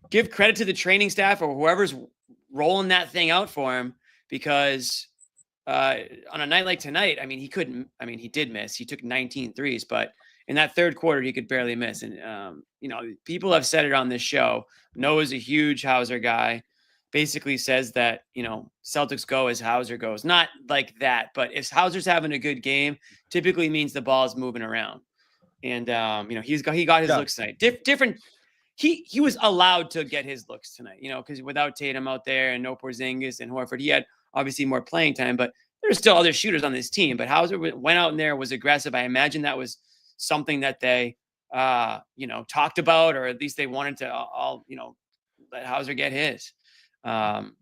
give credit to the training staff or whoever's rolling that thing out for him, because on a night like tonight, I mean, he did miss. He took 19 threes, but in that third quarter, he could barely miss. And, you know, people have said it on this show. Noah's a huge Hauser guy. Basically says that, you know, Celtics go as Hauser goes. Not like that, but if Hauser's having a good game, typically means the ball is moving around. And, you know, he got his looks tonight. Different. He was allowed to get his looks tonight, you know, because without Tatum out there and no Porzingis and Horford, he had obviously more playing time, but there's still other shooters on this team. But Hauser went out in there, was aggressive. I imagine that was something that they, you know, talked about, or at least they wanted to all, you know, let Hauser get his. And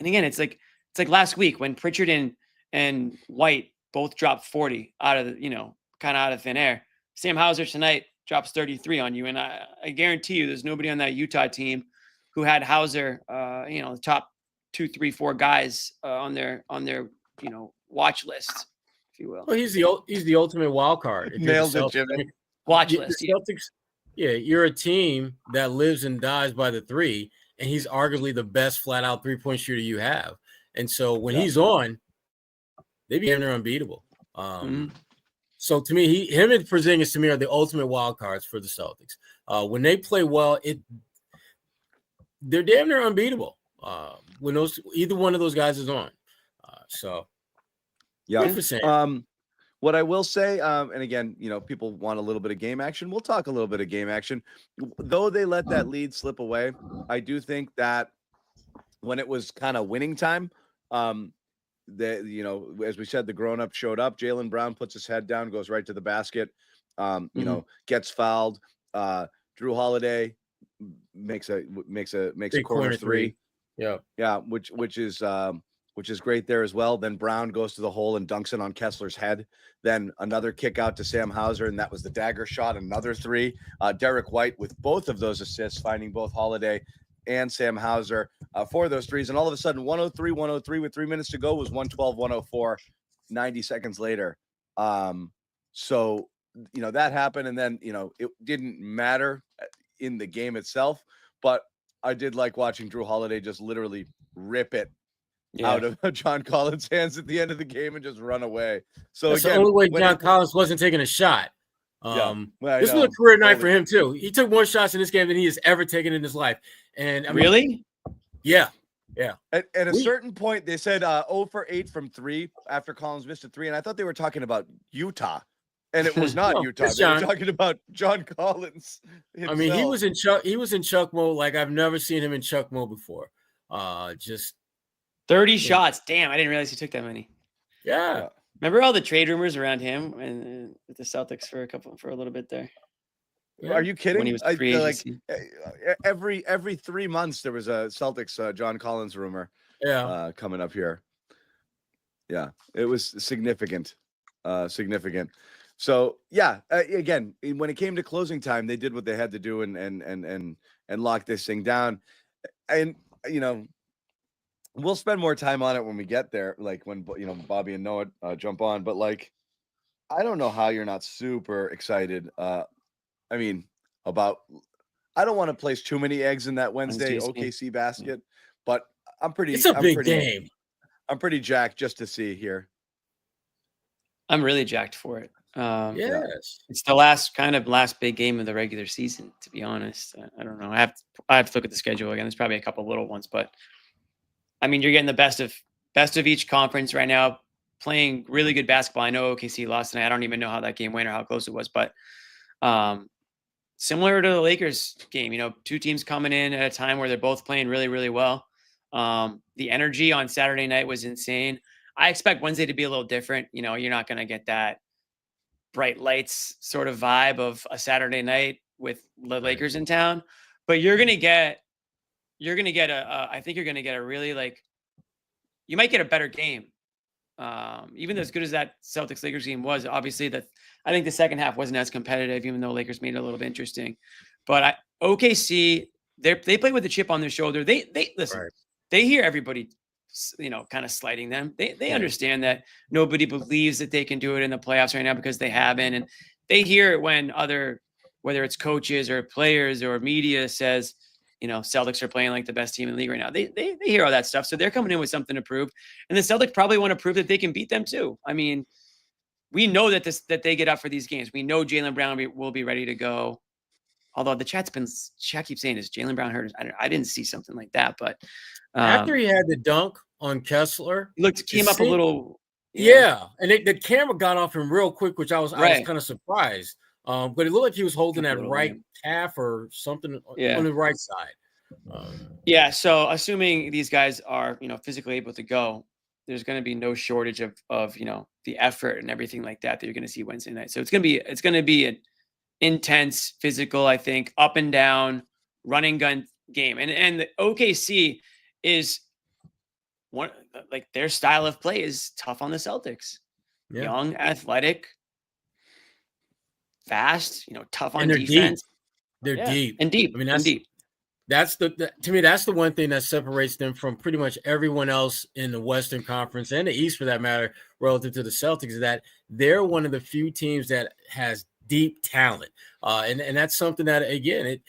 again, it's like last week when Pritchard and White both dropped 40 out of the, you know, kind of out of thin air. Sam Hauser tonight drops 33 on you. And I guarantee you there's nobody on that Utah team who had Hauser, you know, the top 2, 3, 4 guys on their, you know, watch list, if you will. Well, he's the ultimate wild card. Nailed it, Jimmy. Watch list. Celtics, yeah, you're a team that lives and dies by the three, and he's arguably the best flat-out three-point shooter you have. And so when he's on, they become unbeatable. So to me, him and Porzingis to me are the ultimate wild cards for the Celtics. When they play well, they're damn near unbeatable. When either one of those guys is on. So yeah. What I will say, and again, you know, people want a little bit of game action. We'll talk a little bit of game action. Though they let that lead slip away, I do think that when it was kind of winning time, you know, as we said, the grown-up showed up. Jaylen Brown puts his head down, goes right to the basket, you know, gets fouled. Drew Holiday makes a corner three. Yeah. Yeah, which is which is great there as well. Then Brown goes to the hole and dunks it on Kessler's head. Then another kick out to Sam Hauser, and that was the dagger shot, another three. Derek White with both of those assists, finding both Holiday and Sam Hauser for those threes. And all of a sudden, 103 with 3 minutes to go was 112-104, 90 seconds later. So, that happened. And then, it didn't matter in the game itself, but I did like watching Drew Holiday just literally rip it out of John Collins' hands at the end of the game and just run away. So that's again, the only way John Collins wasn't taking a shot. This was a career night for him too. He took more shots in this game than he has ever taken in his life. And I mean, really? Yeah. At a certain point, they said 0 for 8 from 3 after Collins missed a 3. And I thought they were talking about Utah. And it was not Utah. They were talking about John Collins himself. I mean, he was in Chuck mode like I've never seen him in Chuck mode before. Just 30 shots. Damn, I didn't realize he took that many. Yeah. Remember all the trade rumors around him and the Celtics for a little bit there? Are you kidding? When he was free agency. Every 3 months there was a Celtics John Collins rumor coming up here. Yeah, it was significant. So again, when it came to closing time, they did what they had to do and lock this thing down. And we'll spend more time on it when we get there, like when Bobby and Noah jump on. But like, I don't know how you're not super excited. I don't want to place too many eggs in that Wednesday OKC basket, but It's a big game. I'm pretty jacked just to see here. I'm really jacked for it. Yes, it's the last big game of the regular season. To be honest, I don't know. I have to look at the schedule again. There's probably a couple little ones, but I mean, you're getting the best of each conference right now, playing really good basketball. I know OKC lost tonight. I don't even know how that game went or how close it was, but similar to the Lakers game, two teams coming in at a time where they're both playing really, really well. The energy on Saturday night was insane. I expect Wednesday to be a little different. You're not going to get that bright lights sort of vibe of a Saturday night with the Lakers in town, but I think you're going to get a really you might get a better game. Even as good as that Celtics Lakers game was, obviously I think the second half wasn't as competitive, even though Lakers made it a little bit interesting. But OKC, they play with a chip on their shoulder. They listen. Right. They hear everybody, kind of slighting them. They understand that nobody believes that they can do it in the playoffs right now because they haven't, and they hear it when whether it's coaches or players or media says, Celtics are playing like the best team in the league right now. They hear all that stuff, so they're coming in with something to prove, and the Celtics probably want to prove that they can beat them too. I mean, we know that they get up for these games. We know Jaylen Brown will be ready to go. Although the chat keeps saying, is Jaylen Brown hurt? I didn't see something like that, but after he had the dunk on Kessler, came up a little. Yeah, and the camera got off him real quick, which I was kind of surprised. But it looked like he was holding that right calf or something on the right side. So assuming these guys are, physically able to go, there's going to be no shortage of the effort and everything like that you're going to see Wednesday night. So it's going to be an intense, physical, I think, up and down, running gun game. And the OKC is their style of play is tough on the Celtics. Yeah. Young, athletic, fast, tough on defense. They're deep. And deep. I mean, that's to me, that's the one thing that separates them from pretty much everyone else in the Western Conference and the East, for that matter, relative to the Celtics, is that they're one of the few teams that has deep talent. And that's something that, again,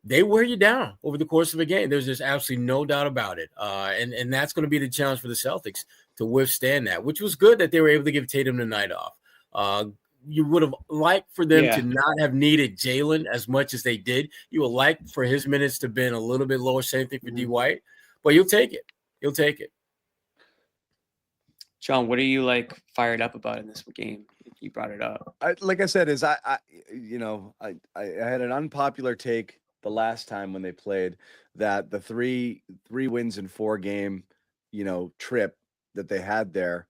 they wear you down over the course of a game. There's just absolutely no doubt about it. And that's going to be the challenge for the Celtics to withstand that, which was good that they were able to give Tatum the night off. You would have liked for them to not have needed Jaylen as much as they did. You would like for his minutes to have been a little bit lower. Same thing for D. White, but you'll take it. You'll take it. John, what are you fired up about in this game? You brought it up. I had an unpopular take the last time when they played, that the three wins in 4 game, trip that they had there,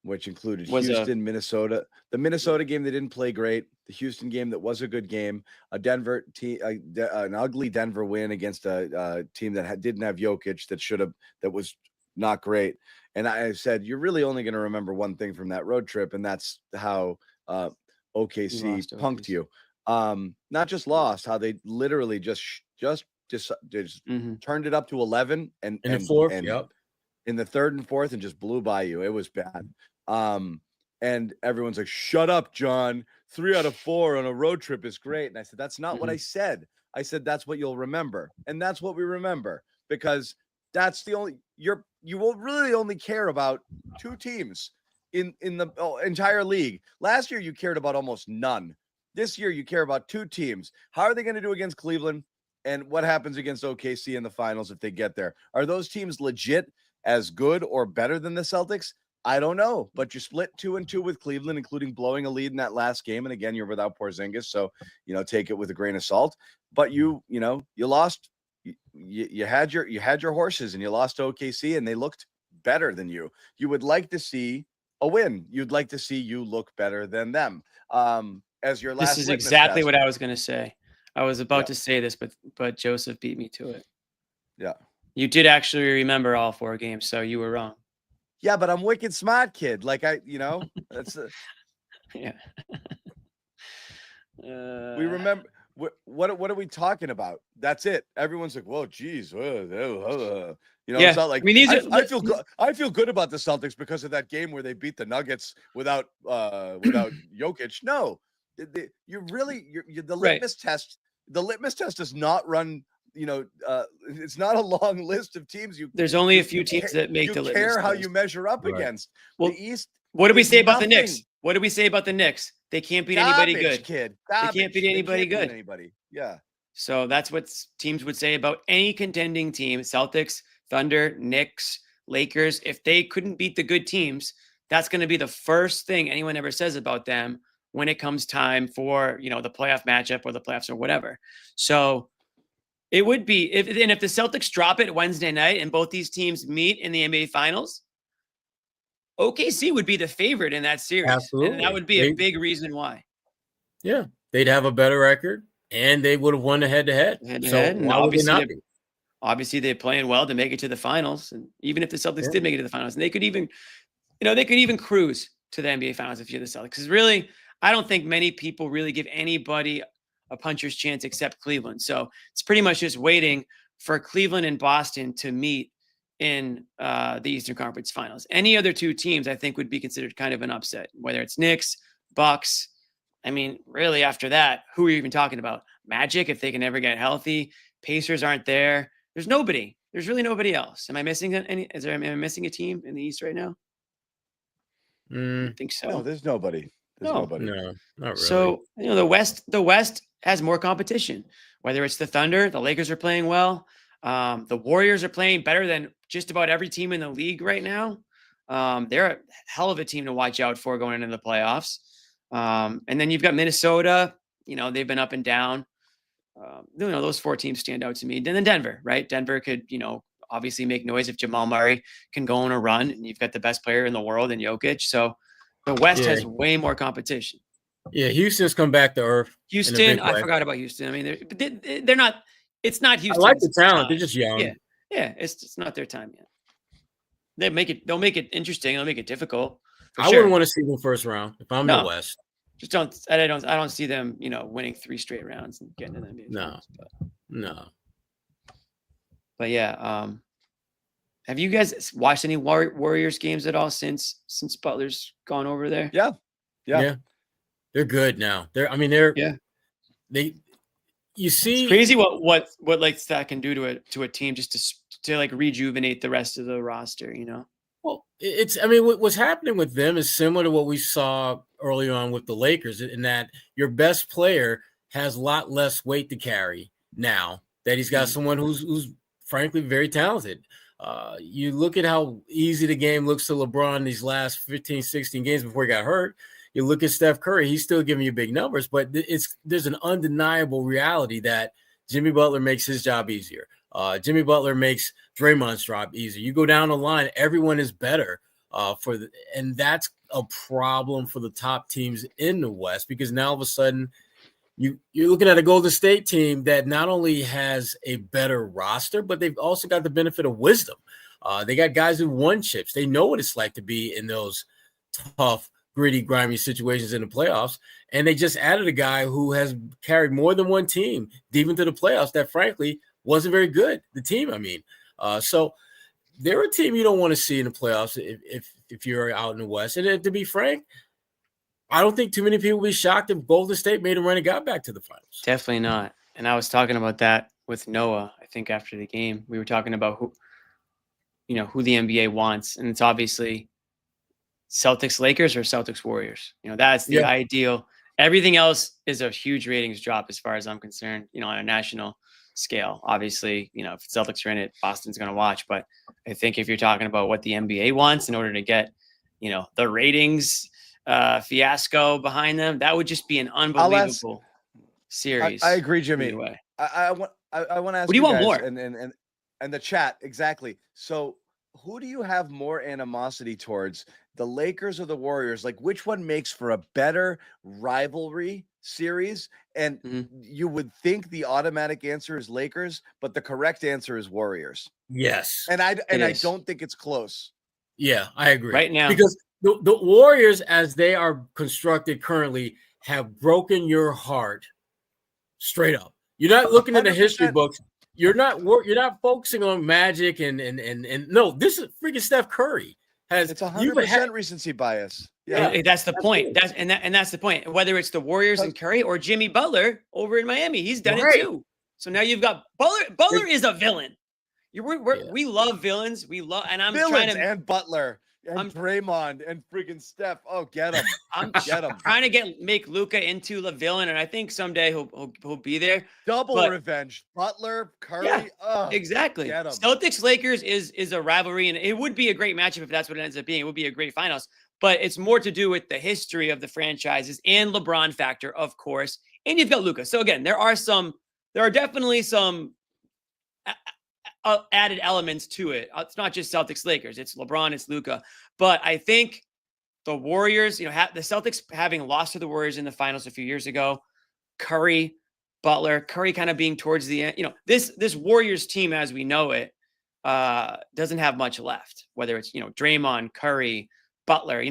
which included Houston, Minnesota. The Minnesota game, they didn't play great. The Houston game, that was a good game. A Denver team, an ugly Denver win against a team that didn't have Jokic, that was not great. And I said, you're really only going to remember one thing from that road trip, and that's how OKC punked you. Not just lost, how they literally just turned it up to 11 and in the fourth, in the third and fourth, and just blew by you. It was bad. And everyone's like, shut up, John. 3 out of 4 on a road trip is great. And I said, that's not what I said. I said, that's what you'll remember. And that's what we remember, because that's the only, you will really only care about 2 teams in the entire league. Last year, you cared about almost none. This year, you care about 2 teams. How are they going to do against Cleveland? And what happens against OKC in the finals if they get there? Are those teams legit as good or better than the Celtics? I don't know, but you split 2-2 with Cleveland, including blowing a lead in that last game. And again, you're without Porzingis, so take it with a grain of salt. But you lost. You had your horses, and you lost to OKC, and they looked better than you. You would like to see a win. You'd like to see you look better than them. As your last. This is exactly what I was going to say. I was about to say this, but Joseph beat me to it. Yeah, you did actually remember all 4 games, so you were wrong. Yeah, but I'm wicked smart, kid. Like that's yeah. We remember what are we talking about? That's it. Everyone's like, "Whoa, geez, it's not like I feel good about the Celtics because of that game where they beat the Nuggets without Jokic." No, the litmus test. The litmus test does not run. It's not a long list of teams. There's only a few teams that make the list. You care how you measure up against. Well, the East. What did we say about the Knicks? What did we say about the Knicks? They can't beat anybody good. They can't beat anybody good. Yeah. So that's what teams would say about any contending team: Celtics, Thunder, Knicks, Lakers. If they couldn't beat the good teams, that's going to be the first thing anyone ever says about them when it comes time for the playoff matchup or the playoffs or whatever. So. It would be if the Celtics drop it Wednesday night and both these teams meet in the NBA Finals, OKC would be the favorite in that series. Absolutely. And that would be a big reason why. Yeah. They'd have a better record and they would have won the head-to-head. So why would they not be? Obviously they're playing well to make it to the finals. And even if the Celtics did make it to the finals, and they could even cruise to the NBA Finals if you're the Celtics. Because really, I don't think many people really give anybody a puncher's chance except Cleveland. So it's pretty much just waiting for Cleveland and Boston to meet in the Eastern Conference Finals. Any other 2 teams I think would be considered kind of an upset, whether it's Knicks, Bucks. I mean, really after that, who are you even talking about? Magic, if they can ever get healthy. Pacers aren't there. There's nobody. There's really nobody else. Am I missing any? Am I missing a team in the East right now? I think so. No, there's nobody. Nobody. No, not really. So, the West has more competition, whether it's the Thunder, the Lakers are playing well. The Warriors are playing better than just about every team in the league right now. They're a hell of a team to watch out for going into the playoffs. And then you've got Minnesota, they've been up and down. Those 4 teams stand out to me. And then Denver, right? Denver could, obviously make noise if Jamal Murray can go on a run, and you've got the best player in the world in Jokic. So the West has way more competition. Yeah, Houston's come back to earth. Houston, I forgot about Houston. I mean, they're not. It's not Houston. I like the talent. They're just young. Yeah. It's not their time yet. They'll make it interesting. They'll make it difficult. I wouldn't want to see them first round if I'm the West. Just don't. I don't see them. Winning 3 straight rounds and getting to the NBA. No. But yeah. Have you guys watched any Warriors games at all since Butler's gone over there? Yeah. They're good now. You see, it's crazy what like that can do to a team just to like rejuvenate the rest of the roster, Well, what's happening with them is similar to what we saw early on with the Lakers, in that your best player has a lot less weight to carry now that he's got someone who's frankly very talented. You look at how easy the game looks to LeBron these last 15, 16 games before he got hurt. You look at Steph Curry, he's still giving you big numbers, but there's an undeniable reality that Jimmy Butler makes his job easier. Jimmy Butler makes Draymond's job easier. You go down the line, everyone is better and that's a problem for the top teams in the West, because now all of a sudden you're looking at a Golden State team that not only has a better roster, but they've also got the benefit of wisdom. They got guys who won chips. They know what it's like to be in those tough, gritty, grimy situations in the playoffs. And they just added a guy who has carried more than one team deep into the playoffs that, frankly, wasn't very good. The team, I mean. So they're a team you don't want to see in the playoffs if you're out in the West. And to be frank, I don't think too many people would be shocked if Golden State made a run and got back to the finals. Definitely not. And I was talking about that with Noah, I think, after the game. We were talking about who the NBA wants. And it's obviously Celtics-Lakers or Celtics-Warriors. That's the ideal. Everything else is a huge ratings drop as far as I'm concerned, on a national scale. Obviously, if Celtics are in it, Boston's going to watch. But I think if you're talking about what the NBA wants in order to get, the ratings fiasco behind them, that would just be an unbelievable series. I agree, Jimmy. Anyway. I want to ask what do you want guys more? And the chat, exactly. So who do you have more animosity towards, the Lakers or the Warriors? Like, which one makes for a better rivalry series? And you would think the automatic answer is Lakers, but the correct answer is Warriors. Yes. And I don't think it's close. Yeah, I agree. Right now. Because the Warriors, as they are constructed currently, have broken your heart straight up. You're not looking at the history books. You're not focusing on Magic and no, this is freaking Steph Curry. It's 100% recency bias. Yeah, that's the point. That's the point. Whether it's the Warriors and Curry or Jimmy Butler over in Miami, he's done it too. So now you've got Butler. Butler is a villain. We love villains. And I'm villains trying to and Butler and Draymond and freaking Steph. Oh, get him! Get him! Trying to make Luka into the villain, and I think someday he'll be there. Double revenge. Butler, Curry. Yeah, exactly. Celtics Lakers is a rivalry, and it would be a great matchup if that's what it ends up being. It would be a great finals. But it's more to do with the history of the franchises and LeBron factor, of course. And you've got Luka. So again, there are definitely some added elements to it. It's not just Celtics Lakers. It's LeBron, it's Luka. But I think the Warriors, the Celtics having lost to the Warriors in the finals a few years ago, Curry, Butler, Curry kind of being towards the end. This Warriors team as we know it doesn't have much left. Whether it's Draymond, Curry, Butler,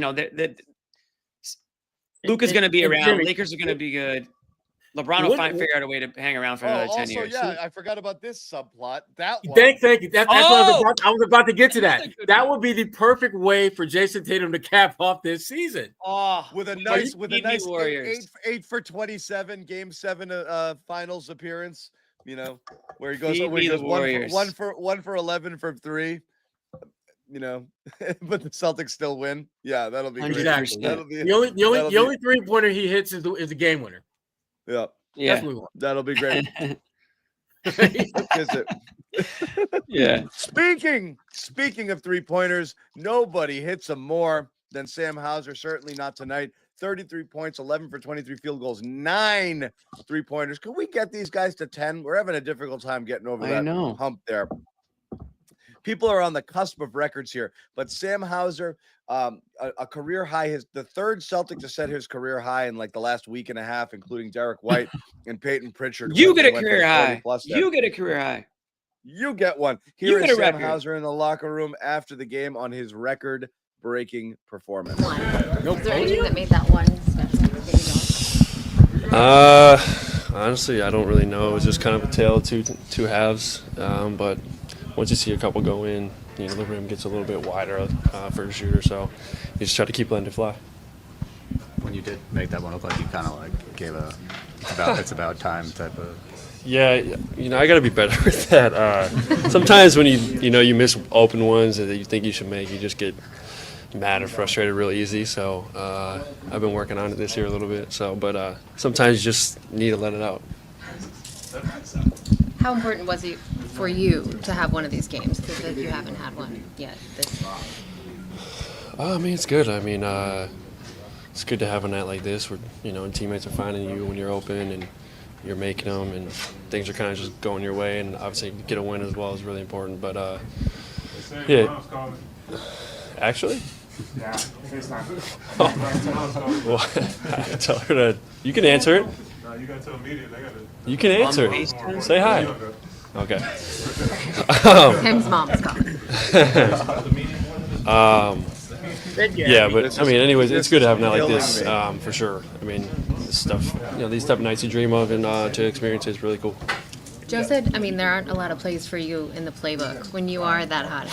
Luka's going to be around. Lakers are going to be good. LeBron will figure out a way to hang around for another 10 years. Yeah, I forgot about this subplot. That one. Thank you. That's what I was about to get to that. That would be the perfect way for Jason Tatum to cap off this season. With a nice Warriors. 8 for 27 Game 7 finals appearance. Where he goes one for 11 for 3. But the Celtics still win. Yeah, that'll be great. The only 3-pointer he hits is the game winner. Yeah, that'll be great. Yeah. Speaking of 3-pointers, nobody hits them more than Sam Hauser. Certainly not tonight. 33 points, 11 for 23 field goals, 9 3-pointers. Could we get these guys to 10? We're having a difficult time getting over that hump there. People are on the cusp of records here, but Sam Hauser, a career high, the third Celtic to set his career high in like the last week and a half, including Derek White and Peyton Pritchard. You get a career high. You get a career high. You get one. Here is Sam Hauser in the locker room after the game on his record-breaking performance. Is there anything that made that one special? Honestly, I don't really know. It was just kind of a tale of two halves, but once you see a couple go in, the rim gets a little bit wider for a shooter, so you just try to keep letting it fly. When you did make that one look like you kind of like gave it's about time type of. Yeah, I got to be better with that. Sometimes when you miss open ones that you think you should make, you just get mad or frustrated real easy. So I've been working on it this year a little bit. But sometimes you just need to let it out. How important was it for you to have one of these games? Because you haven't had one yet. I mean, it's good. I mean, it's good to have a night like this where, and teammates are finding you when you're open and you're making them and things are kind of just going your way. And obviously get a win as well is really important. But, yeah. Actually? Yeah, it's not good. Well, I tell her to. You can answer it. No, you gotta tell the media. They gotta. You can answer. Say hi. Okay. Tim's mom's calling. Yeah, but I mean, anyways, it's good to have a night like this, for sure. I mean, this stuff, these type of nights you dream of, and to experience is really cool. Joe said, I mean, there aren't a lot of plays for you in the playbook. When you are that hot,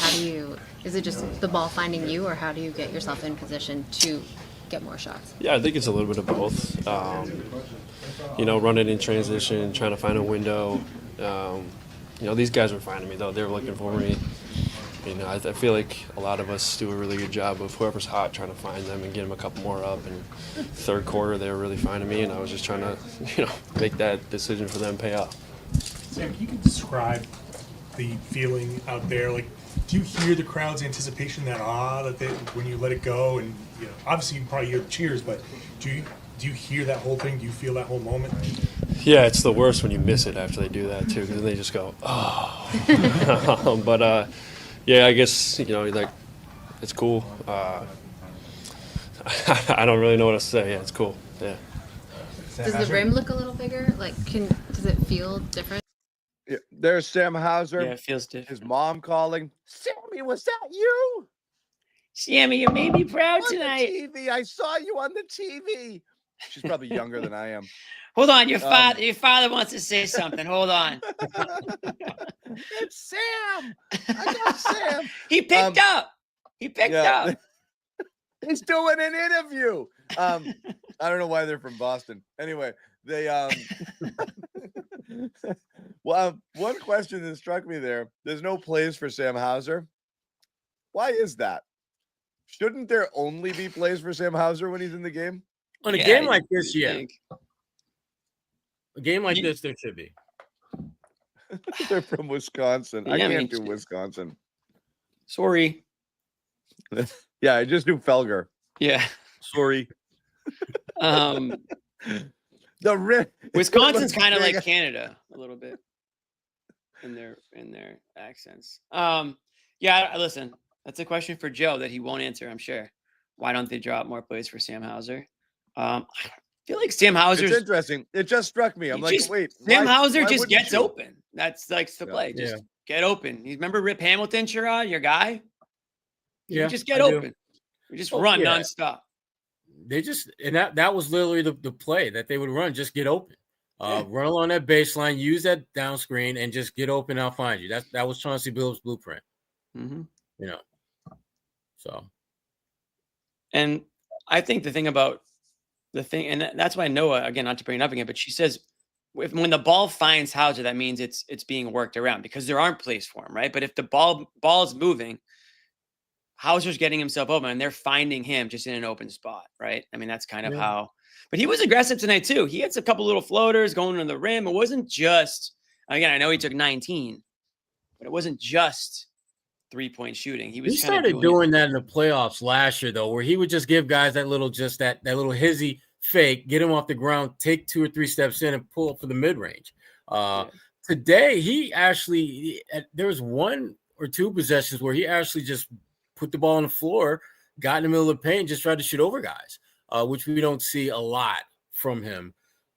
is it just the ball finding you, or how do you get yourself in position to get more shots? Yeah, I think it's a little bit of both. Running in transition, trying to find a window. These guys were finding me, though. They were looking for me. I feel like a lot of us do a really good job of whoever's hot trying to find them and get them a couple more up. And third quarter, they were really finding me, and I was just trying to, make that decision for them pay off. Sam, can you describe the feeling out there? Like, do you hear the crowd's anticipation, that when you let it go? And obviously you probably hear the cheers, but do you hear that whole thing? Do you feel that whole moment? Yeah, it's the worst when you miss it after they do that too, because they just go, oh. But yeah, I guess it's cool. I don't really know what to say. Yeah, it's cool. Yeah. Does the rim look a little bigger? Like, does it feel different? Yeah, there's Sam Hauser. Yeah, it feels different. His mom calling. Sammy, was that you? Sammy, you made me proud on tonight. The TV. I saw you on the TV. She's probably younger than I am. Hold on, your father wants to say something. Hold on. It's Sam. I got Sam. He picked up. He picked up. He's doing an interview. I don't know why they're from Boston. Anyway, they well, one question that struck me there. There's no plays for Sam Hauser. Why is that? Shouldn't there only be plays for Sam Hauser when he's in the game? On a game like this, yeah. A game like this, there should be. They're from Wisconsin. I can't do Wisconsin. Sorry. Yeah, I just do Felger. Yeah. Sorry. Wisconsin's kind of like Canada a little bit in their accents. Yeah, listen, that's a question for Joe that he won't answer, I'm sure. Why don't they drop more plays for Sam Hauser? I feel like Sam Hauser. It's interesting. It just struck me. I'm like, wait. Sam Hauser just gets open. That's like the play. Just get open. You remember Rip Hamilton, Sherrod, your guy? You just get open. You just run nonstop. They just, and that was literally the play that they would run. Just get open. Run along that baseline, use that down screen, and just get open. I'll find you. That was Chauncey Billups' blueprint. Mm-hmm. So. And I think the thing about and that's why Noah, again, not to bring it up again, but she says when the ball finds Hauser, that means it's being worked around because there aren't plays for him, right? But if the ball's moving, Hauser's getting himself open and they're finding him just in an open spot, right? I mean, that's kind of how. But he was aggressive tonight too. He had a couple little floaters going to the rim. It wasn't just, again, I know he took 19, but it wasn't just 3-point shooting. He started doing that in the playoffs last year, though, where he would just give guys that little hizzy fake, get him off the ground, take 2 or 3 steps in, and pull up for the mid range. Today, he actually there was 1 or 2 possessions where he actually just put the ball on the floor, got in the middle of the paint, just tried to shoot over guys, which we don't see a lot from him.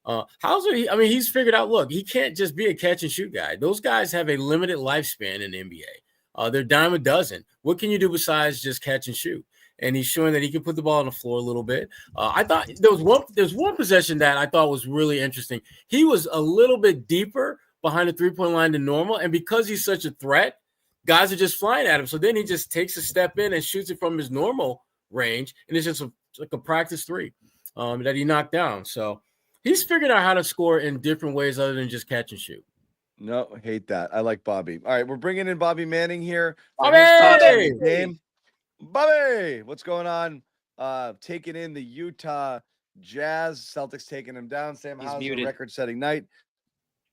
Hauser, he's figured out. Look, he can't just be a catch and shoot guy. Those guys have a limited lifespan in the NBA. They're dime a dozen. What can you do besides just catch and shoot? And he's showing that he can put the ball on the floor a little bit. I thought there's one possession that I thought was really interesting. He was a little bit deeper behind the 3-point line than normal, and because he's such a threat, guys are just flying at him. So then he just takes a step in and shoots it from his normal range, and it's just like a practice 3 that he knocked down. So he's figured out how to score in different ways other than just catch and shoot. No, hate that. I like Bobby. All right, we're bringing in Bobby Manning here. Bobby! Bobby, what's going on? Taking in the Utah Jazz. Celtics taking him down. Sam Hauser, record-setting night.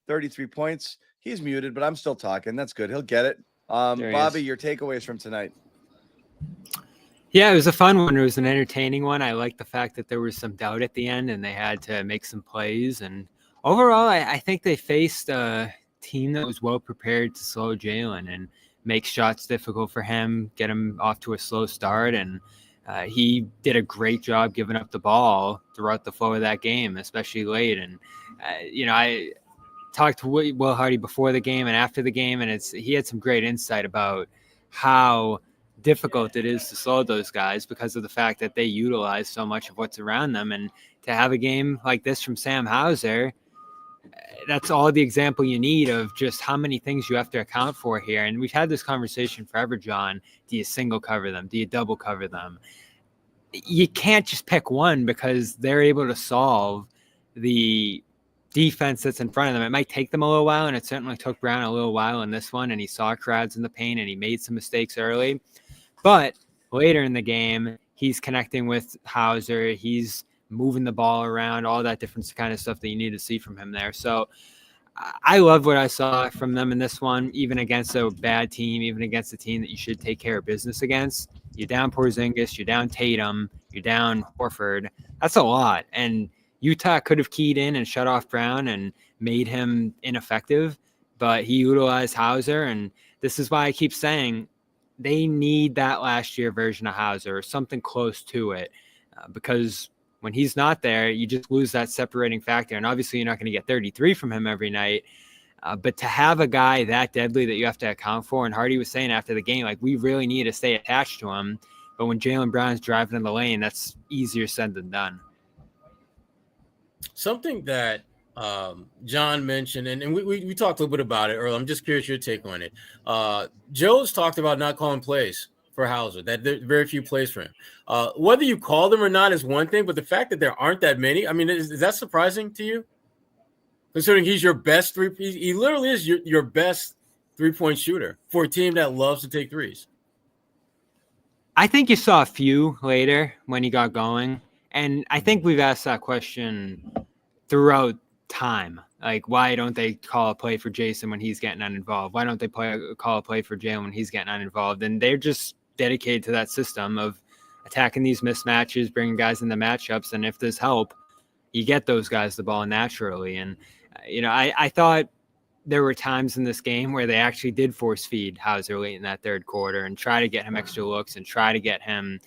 33 points. He's muted, but I'm still talking. That's good. He'll get it. Bobby, your takeaways from tonight. Yeah, it was a fun one. It was an entertaining one. I like the fact that there was some doubt at the end and they had to make some plays. And overall, I think they faced a team that was well prepared to slow Jaylen and make shots difficult for him, get him off to a slow start. And he did a great job giving up the ball throughout the flow of that game, especially late. And, I talked to Will Hardy before the game and after the game, and he had some great insight about how difficult it is to slow those guys because of the fact that they utilize so much of what's around them. And to have a game like this from Sam Hauser, that's all the example you need of just how many things you have to account for here. And we've had this conversation forever, John. Do you single cover them? Do you double cover them? You can't just pick one because they're able to solve the defense that's in front of them. It might take them a little while, and it certainly took Brown a little while in this one, and he saw crowds in the paint, and he made some mistakes early. But later in the game, he's connecting with Hauser. He's moving the ball around, all that different kind of stuff that you need to see from him there. So I love what I saw from them in this one, even against a bad team, even against a team that you should take care of business against. You're down Porzingis, you're down Tatum, you're down Horford. That's a lot. And Utah could have keyed in and shut off Brown and made him ineffective, but he utilized Hauser. And this is why I keep saying they need that last year version of Hauser or something close to it, because when he's not there, you just lose that separating factor. And obviously you're not going to get 33 from him every night. But to have a guy that deadly that you have to account for, and Hardy was saying after the game, like, we really need to stay attached to him. But when Jaylen Brown's driving in the lane, that's easier said than done. Something that John mentioned, and we talked a little bit about it earlier. I'm just curious your take on it. Joe's talked about not calling plays for Hauser, that there are very few plays for him. Whether you call them or not is one thing, but the fact that there aren't that many, I mean, is that surprising to you? Considering he's your best he literally is your best three-point shooter for a team that loves to take threes. I think you saw a few later when he got going. And I think we've asked that question throughout time. Like, why don't they call a play for Jason when he's getting uninvolved? Why don't they call a play for Jaylen when he's getting uninvolved? And they're just dedicated to that system of attacking these mismatches, bringing guys in the matchups. And if there's help, you get those guys the ball naturally. And, I thought there were times in this game where they actually did force feed Hauser late in that third quarter and try to get him extra looks and try to get him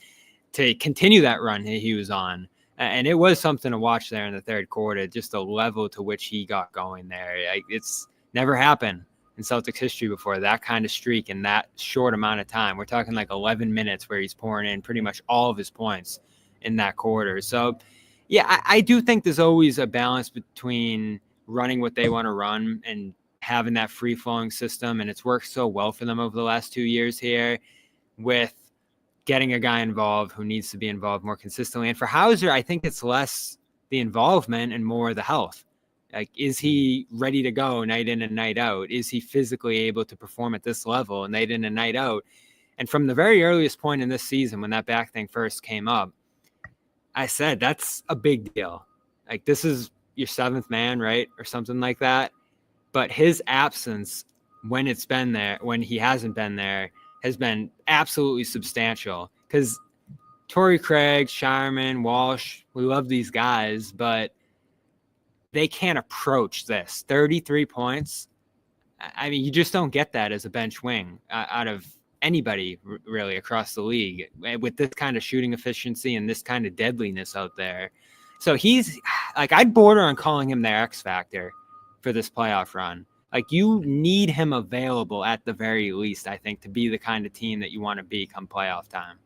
to continue that run he was on. And it was something to watch there in the third quarter, just the level to which he got going there. It's never happened in Celtics history before, that kind of streak in that short amount of time. We're talking like 11 minutes where he's pouring in pretty much all of his points in that quarter. So, yeah, I do think there's always a balance between running what they want to run and having that free-flowing system. And it's worked so well for them over the last 2 years here with getting a guy involved who needs to be involved more consistently. And for Hauser, I think it's less the involvement and more the health. Like, is he ready to go night in and night out? Is he physically able to perform at this level night in and night out? And from the very earliest point in this season, when that back thing first came up, I said, that's a big deal. Like, this is your seventh man, right? Or something like that. But his absence when he hasn't been there, has been absolutely substantial, because Torrey Craig, Sharman, Walsh, we love these guys, but they can't approach this. 33 points. I mean, you just don't get that as a bench wing out of anybody really across the league with this kind of shooting efficiency and this kind of deadliness out there. So he's like, I'd border on calling him their X factor for this playoff run. Like, you need him available at the very least, I think, to be the kind of team that you want to be come playoff time.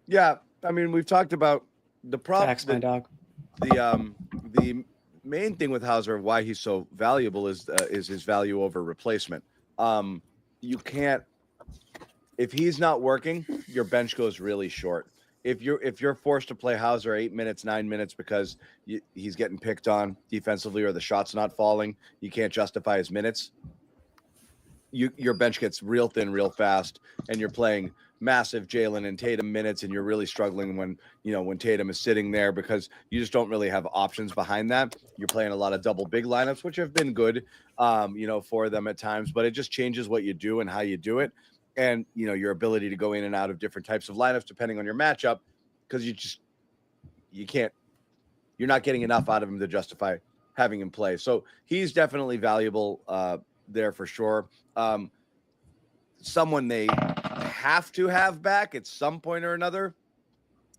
Yeah, I mean, we've talked about the problem. My dog. The main thing with Hauser, why he's so valuable, is his value over replacement. You can't, if he's not working, your bench goes really short. If you're forced to play Hauser 8 minutes, 9 minutes because he's getting picked on defensively or the shot's not falling, you can't justify his minutes. Your bench gets real thin real fast, and you're playing massive Jaylen and Tatum minutes, and you're really struggling when Tatum is sitting there because you just don't really have options behind that. You're playing a lot of double big lineups, which have been good, for them at times, but it just changes what you do and how you do it. And, your ability to go in and out of different types of lineups depending on your matchup, because you're not getting enough out of him to justify having him play. So he's definitely valuable there for sure. Someone they have to have back at some point or another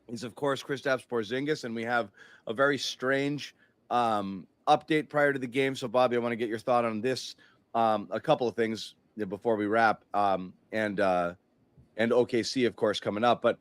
is, of course, Kristaps Porzingis. And we have a very strange update prior to the game. So, Bobby, I want to get your thought on this. A couple of things. before we wrap. And OKC, of course, coming up. But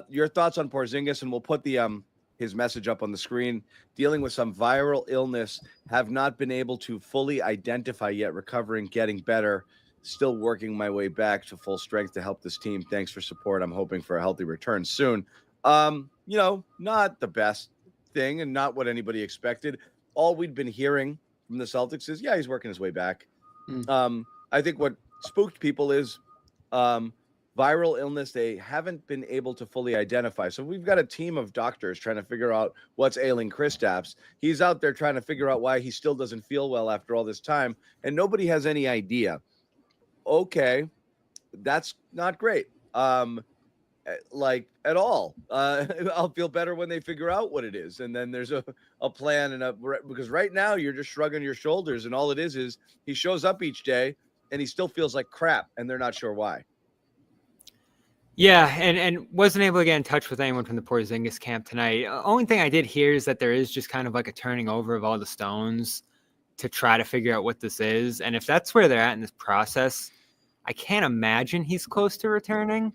your thoughts on Porzingis, and we'll put the his message up on the screen. Dealing with some viral illness, have not been able to fully identify yet, recovering, getting better, still working my way back to full strength to help this team. Thanks for support. I'm hoping for a healthy return soon. Not the best thing and not what anybody expected. All we'd been hearing from the Celtics is, yeah, he's working his way back. I think what spooked people is viral illness they haven't been able to fully identify. So we've got a team of doctors trying to figure out what's ailing Kristaps. He's out there trying to figure out why he still doesn't feel well after all this time, and nobody has any idea. Okay, that's not great. Like at all. I'll feel better when they figure out what it is. And then there's a plan because right now you're just shrugging your shoulders, and all it is he shows up each day and he still feels like crap and they're not sure why. Yeah, and wasn't able to get in touch with anyone from the Porzingis camp tonight. Only thing I did hear is that there is just kind of like a turning over of all the stones to try to figure out what this is. And if that's where they're at in this process, I can't imagine he's close to returning.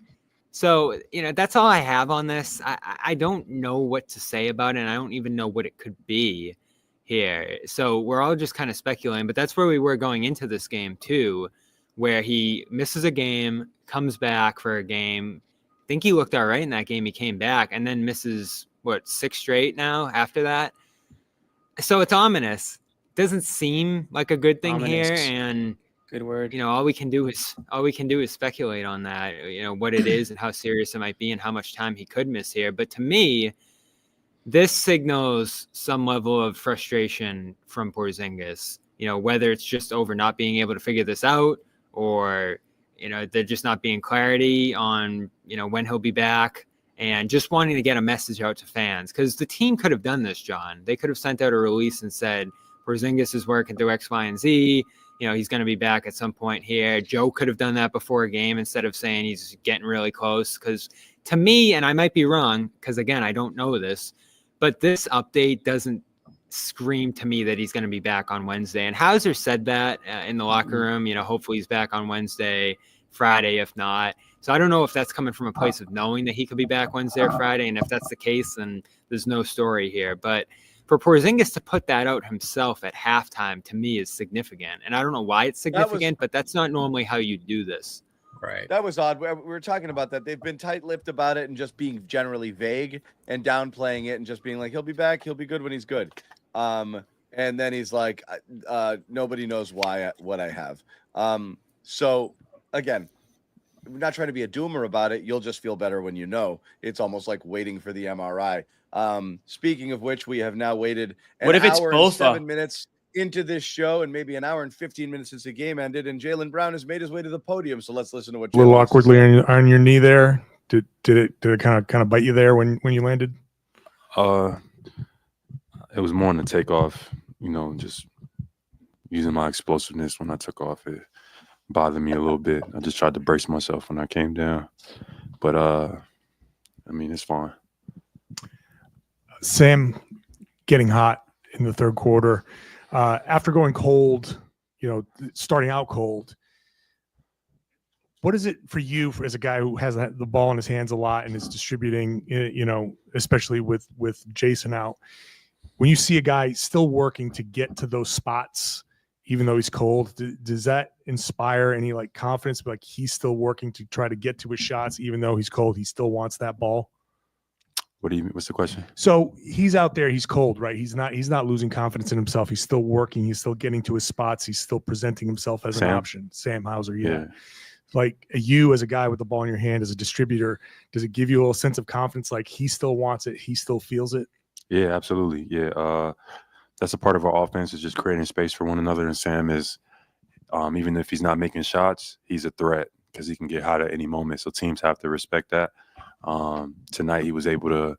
So, that's all I have on this. I don't know what to say about it, and I don't even know what it could be here. So we're all just kind of speculating, but that's where we were going into this game too, where he misses a game, comes back for a game. I think he looked all right in that game. He came back and then misses, 6 straight now after that. So it's ominous. Doesn't seem like a good thing here. And good word. All we can do is speculate on that, what it is and how serious it might be and how much time he could miss here. But to me, this signals some level of frustration from Porzingis, whether it's just over not being able to figure this out, or there just not being clarity on when he'll be back, and just wanting to get a message out to fans. Because the team could have done this, John. They could have sent out a release and said Porzingis is working through X, Y, and Z. He's going to be back at some point here. Joe could have done that before a game instead of saying he's getting really close. Because to me, and I might be wrong, because again, I don't know this, but this update doesn't scream to me that he's going to be back on Wednesday. And Hauser said that in the locker room, hopefully he's back on Wednesday, Friday, if not. So I don't know if that's coming from a place of knowing that he could be back Wednesday or Friday. And if that's the case, then there's no story here. But for Porzingis to put that out himself at halftime, to me, is significant. And I don't know why it's significant, but that's not normally how you do this. Right. That was odd. We were talking about that. They've been tight-lipped about it and just being generally vague and downplaying it and just being like, he'll be back. He'll be good when he's good. And then he's like, nobody knows what I have. So again, we're not trying to be a doomer about it. You'll just feel better when you know. It's almost like waiting for the MRI. Speaking of which, we have now waited what if it's both 7 minutes into this show, and maybe an hour and 15 minutes since the game ended, and Jaylen Brown has made his way to the podium. So let's listen to what a little Jaylen has to awkwardly say. on your knee there. Did it kind of bite you there when you landed? It was more in the takeoff, just using my explosiveness when I took off. It bothered me a little bit. I just tried to brace myself when I came down. But, it's fine. Sam getting hot in the third quarter. After going cold, starting out cold, what is it for you as a guy who has the ball in his hands a lot and is distributing, especially with Jason out? When you see a guy still working to get to those spots, even though he's cold, does that inspire any confidence? Like he's still working to try to get to his shots, even though he's cold, he still wants that ball. What do you mean? What's the question? So he's out there, he's cold, right? He's not losing confidence in himself. He's still working. He's still getting to his spots. He's still presenting himself as an option. Sam Hauser. Yeah. Like you as a guy with the ball in your hand, as a distributor, does it give you a little sense of confidence? Like he still wants it. He still feels it. Yeah, absolutely. Yeah. That's a part of our offense, is just creating space for one another. And Sam is, even if he's not making shots, he's a threat because he can get hot at any moment. So teams have to respect that. Tonight he was able to,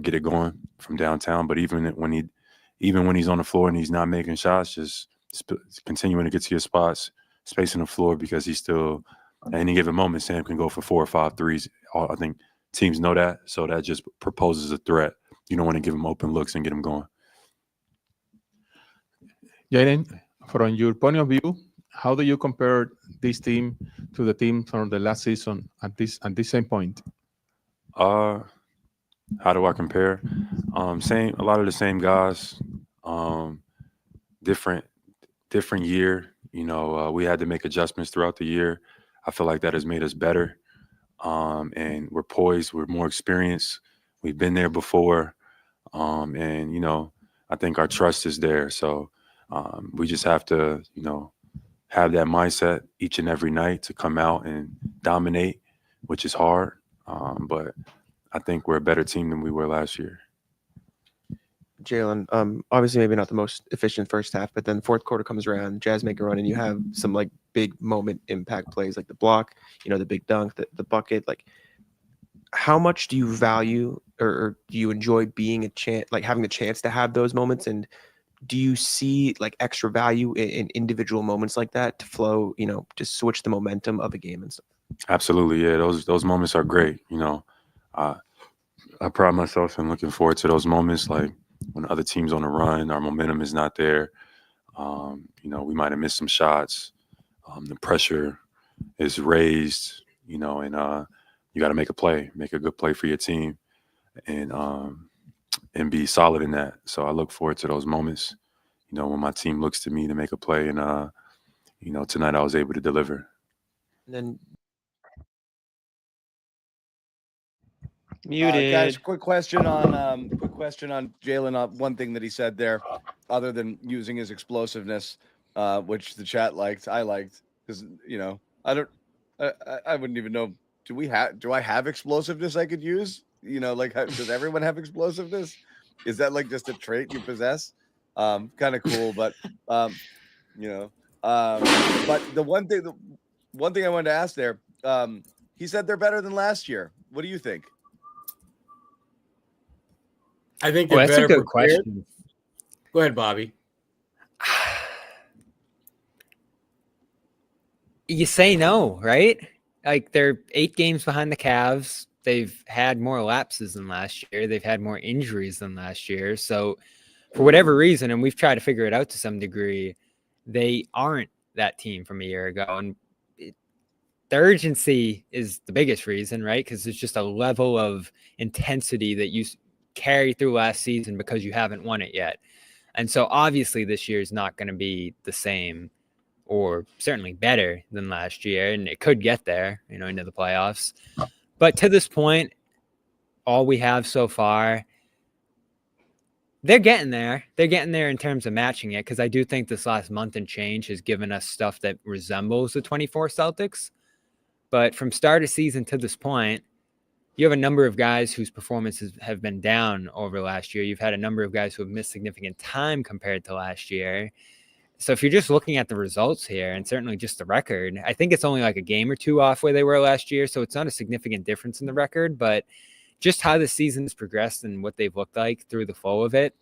get it going from downtown. But even when he's on the floor and he's not making shots, just continuing to get to your spots, spacing the floor, because he's still, at any given moment, Sam can go for 4 or 5 threes. I think teams know that, so that just proposes a threat. You don't want to give him open looks and get him going. Jaylen, from your point of view, how do you compare this team to the team from the last season at this same point? How do I compare? Same, a lot of the same guys. Different year. We had to make adjustments throughout the year. I feel like that has made us better. And we're poised. We're more experienced. We've been there before. And I think our trust is there. So we just have to, have that mindset each and every night to come out and dominate, which is hard. But I think we're a better team than we were last year. Jaylen, obviously maybe not the most efficient first half, but then the fourth quarter comes around, Jazz make a run, and you have some like big moment impact plays like the block, the big dunk, the bucket. Like, how much do you value or do you enjoy being having the chance to have those moments? And do you see like extra value in individual moments like that to flow, to switch the momentum of a game and stuff? Absolutely, yeah. Those moments are great. I pride myself in looking forward to those moments, like when other teams on the run, our momentum is not there. We might have missed some shots. The pressure is raised, and you got to make a good play for your team, and be solid in that. So I look forward to those moments, when my team looks to me to make a play, and tonight I was able to deliver. And then muted. Guys, quick question on Jaylen. One thing that he said there, other than using his explosiveness, which the chat liked, I liked, because I wouldn't even know. Do I have explosiveness I could use? Does everyone have explosiveness? Is that like just a trait you possess? Kind of cool, but but the one thing I wanted to ask there, he said they're better than last year. What do you think? I think they're that's better a good prepared. question. Go ahead, Bobby. You say no, right? Like, they're 8 games behind the Cavs. They've had more lapses than last year. They've had more injuries than last year. So for whatever reason, and we've tried to figure it out to some degree, they aren't that team from a year ago. And the urgency is the biggest reason, right? Because there's just a level of intensity that you carry through last season because you haven't won it yet. And so obviously this year is not going to be the same, or certainly better than last year. And it could get there, into the playoffs. But to this point, all we have so far, they're getting there. They're getting there in terms of matching it, because I do think this last month and change has given us stuff that resembles the 24 Celtics. But from start of season to this point, you have a number of guys whose performances have been down over last year. You've had a number of guys who have missed significant time compared to last year. So if you're just looking at the results here, and certainly just the record, I think it's only like a game or two off where they were last year. So it's not a significant difference in the record, but just how the season's progressed and what they've looked like through the flow of it,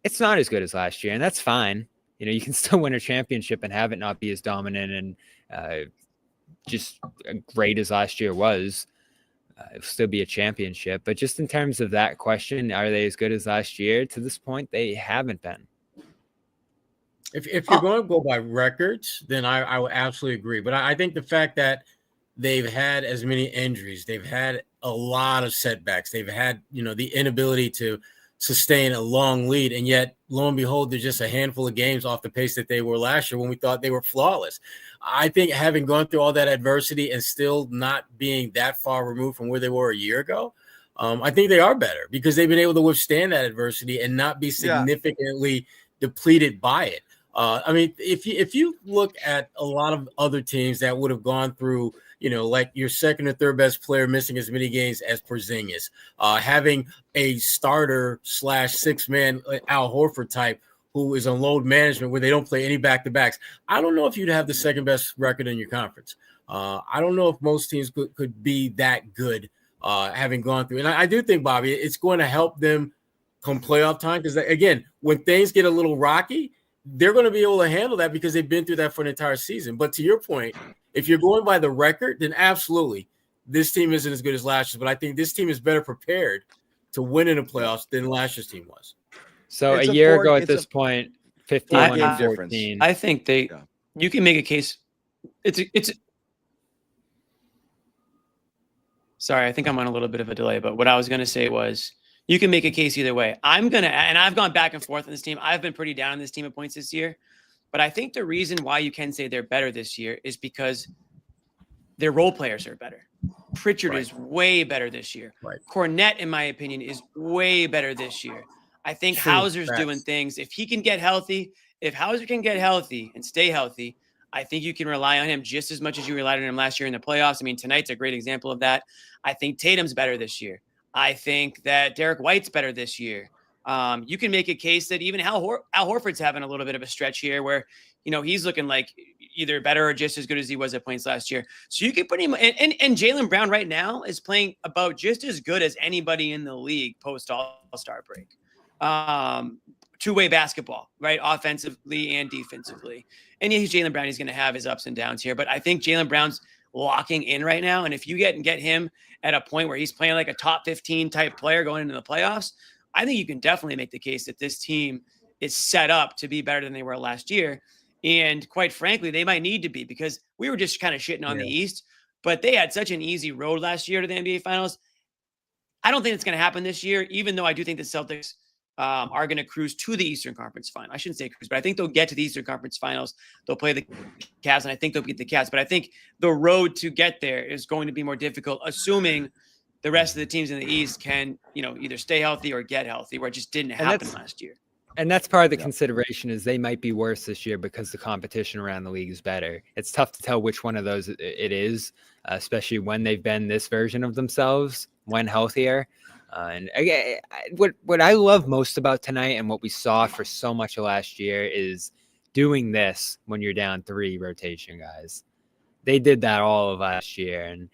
it's not as good as last year. And that's fine. You can still win a championship and have it not be as dominant and just great as last year was. It'll still be a championship. But just in terms of that question, are they as good as last year? To this point, they haven't been. If you're going to go by records, then I would absolutely agree. But I think the fact that they've had as many injuries, they've had a lot of setbacks, they've had, the inability to sustain a long lead, and yet, lo and behold, they're just a handful of games off the pace that they were last year when we thought they were flawless. I think having gone through all that adversity and still not being that far removed from where they were a year ago, I think they are better because they've been able to withstand that adversity and not be significantly depleted by it. If you look at a lot of other teams that would have gone through, like your second or third best player missing as many games as Porzingis, having a starter / 6-man Al Horford type who is on load management where they don't play any back-to-backs, I don't know if you'd have the second best record in your conference. I don't know if most teams could be that good having gone through. And I do think, Bobby, it's going to help them come playoff time because, again, when things get a little rocky, they're going to be able to handle that because they've been through that for an entire season. But to your point, if you're going by the record, then absolutely, this team isn't as good as last year. But I think this team is better prepared to win in the playoffs than last year's team was. So a year ago at this point, 51 game and difference. 14. I think you can make a case. Sorry, I think I'm on a little bit of a delay, but what I was going to say was you can make a case either way. And I've gone back and forth on this team. I've been pretty down on this team at points this year, but I think the reason why you can say they're better this year is because their role players are better. Pritchard is way better this year. Right. Cornette, in my opinion, is way better this year. I think True. Hauser's Facts. doing things. If he can get healthy, if Hauser can get healthy and stay healthy, I think you can rely on him just as much as you relied on him last year in the playoffs. I mean, tonight's a great example of that. I think Tatum's better this year. I think that Derek White's better this year. You can make a case that even Al Horford's having a little bit of a stretch here where, he's looking like either better or just as good as he was at points last year. So you can put him and Jaylen Brown right now is playing about just as good as anybody in the league post All-Star break. Two-way basketball, right? Offensively and defensively. And yeah, he's Jaylen Brown. He's going to have his ups and downs here, but I think Jaylen Brown's locking in right now. And if you get him at a point where he's playing like a top 15 type player going into the playoffs, I think you can definitely make the case that this team is set up to be better than they were last year. And quite frankly, they might need to be because we were just kind of shitting on the East, but they had such an easy road last year to the NBA Finals. I don't think it's going to happen this year, even though I do think the Celtics are going to cruise to the Eastern Conference Final. I shouldn't say cruise, but I think they'll get to the Eastern Conference Finals. They'll play the Cavs, and I think they'll beat the Cavs. But I think the road to get there is going to be more difficult, assuming the rest of the teams in the East can, either stay healthy or get healthy, where it just didn't happen last year. And that's part of the consideration is they might be worse this year because the competition around the league is better. It's tough to tell which one of those it is, especially when they've been this version of themselves when healthier. And again, what I love most about tonight and what we saw for so much of last year is doing this when you're down 3 rotation guys. They did that all of last year, and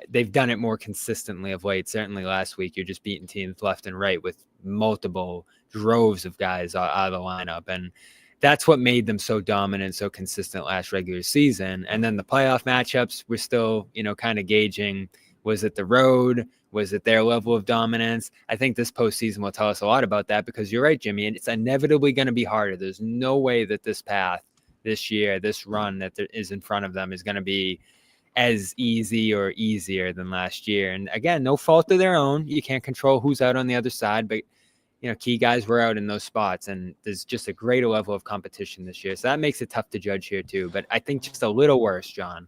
they've done it more consistently of late. Certainly last week, you're just beating teams left and right with multiple droves of guys out of the lineup. And that's what made them so dominant, so consistent last regular season. And then the playoff matchups, we're still, kind of gauging, was it the road? Was it their level of dominance? I think this postseason will tell us a lot about that because you're right, Jimmy, and it's inevitably going to be harder. There's no way that this path this year, this run that is in front of them is going to be as easy or easier than last year. And again, no fault of their own. You can't control who's out on the other side, but key guys were out in those spots, and there's just a greater level of competition this year. So that makes it tough to judge here too, but I think just a little worse, John.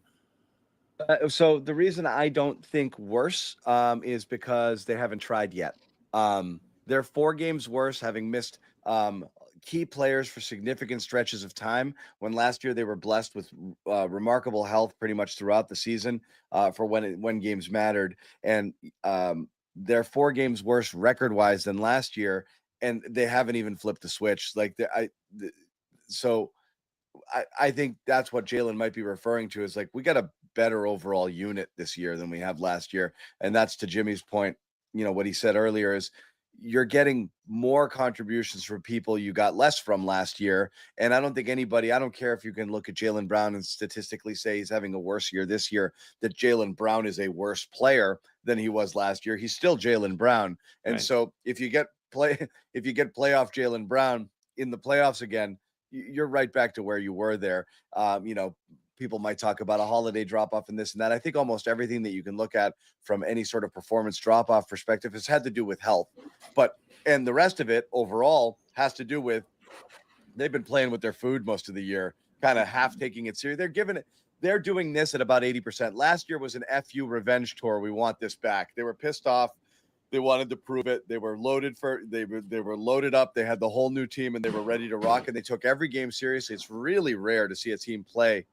So the reason I don't think worse is because they haven't tried yet. They're 4 games worse, having missed key players for significant stretches of time, when last year they were blessed with remarkable health pretty much throughout the season for when games mattered. And they're 4 games worse record-wise than last year, and they haven't even flipped the switch. So I think that's what Jaylen might be referring to, is like, we got a better overall unit this year than we have last year. And that's to Jimmy's point. What he said earlier is you're getting more contributions from people you got less from last year. And I don't think anybody, I don't care if you can look at Jaylen Brown and statistically say he's having a worse year this year, that Jaylen Brown is a worse player than he was last year. He's still Jaylen Brown. And Right. so if you get playoff Jaylen Brown in the playoffs again, you're right back to where you were there. People might talk about a holiday drop-off and this and that. I think almost everything that you can look at from any sort of performance drop-off perspective has had to do with health. And the rest of it overall has to do with they've been playing with their food most of the year, kind of half taking it serious. They're doing this at about 80%. Last year was an FU revenge tour. We want this back. They were pissed off. They wanted to prove it. They were loaded they were loaded up. They had the whole new team and they were ready to rock, and they took every game seriously. It's really rare to see a team play,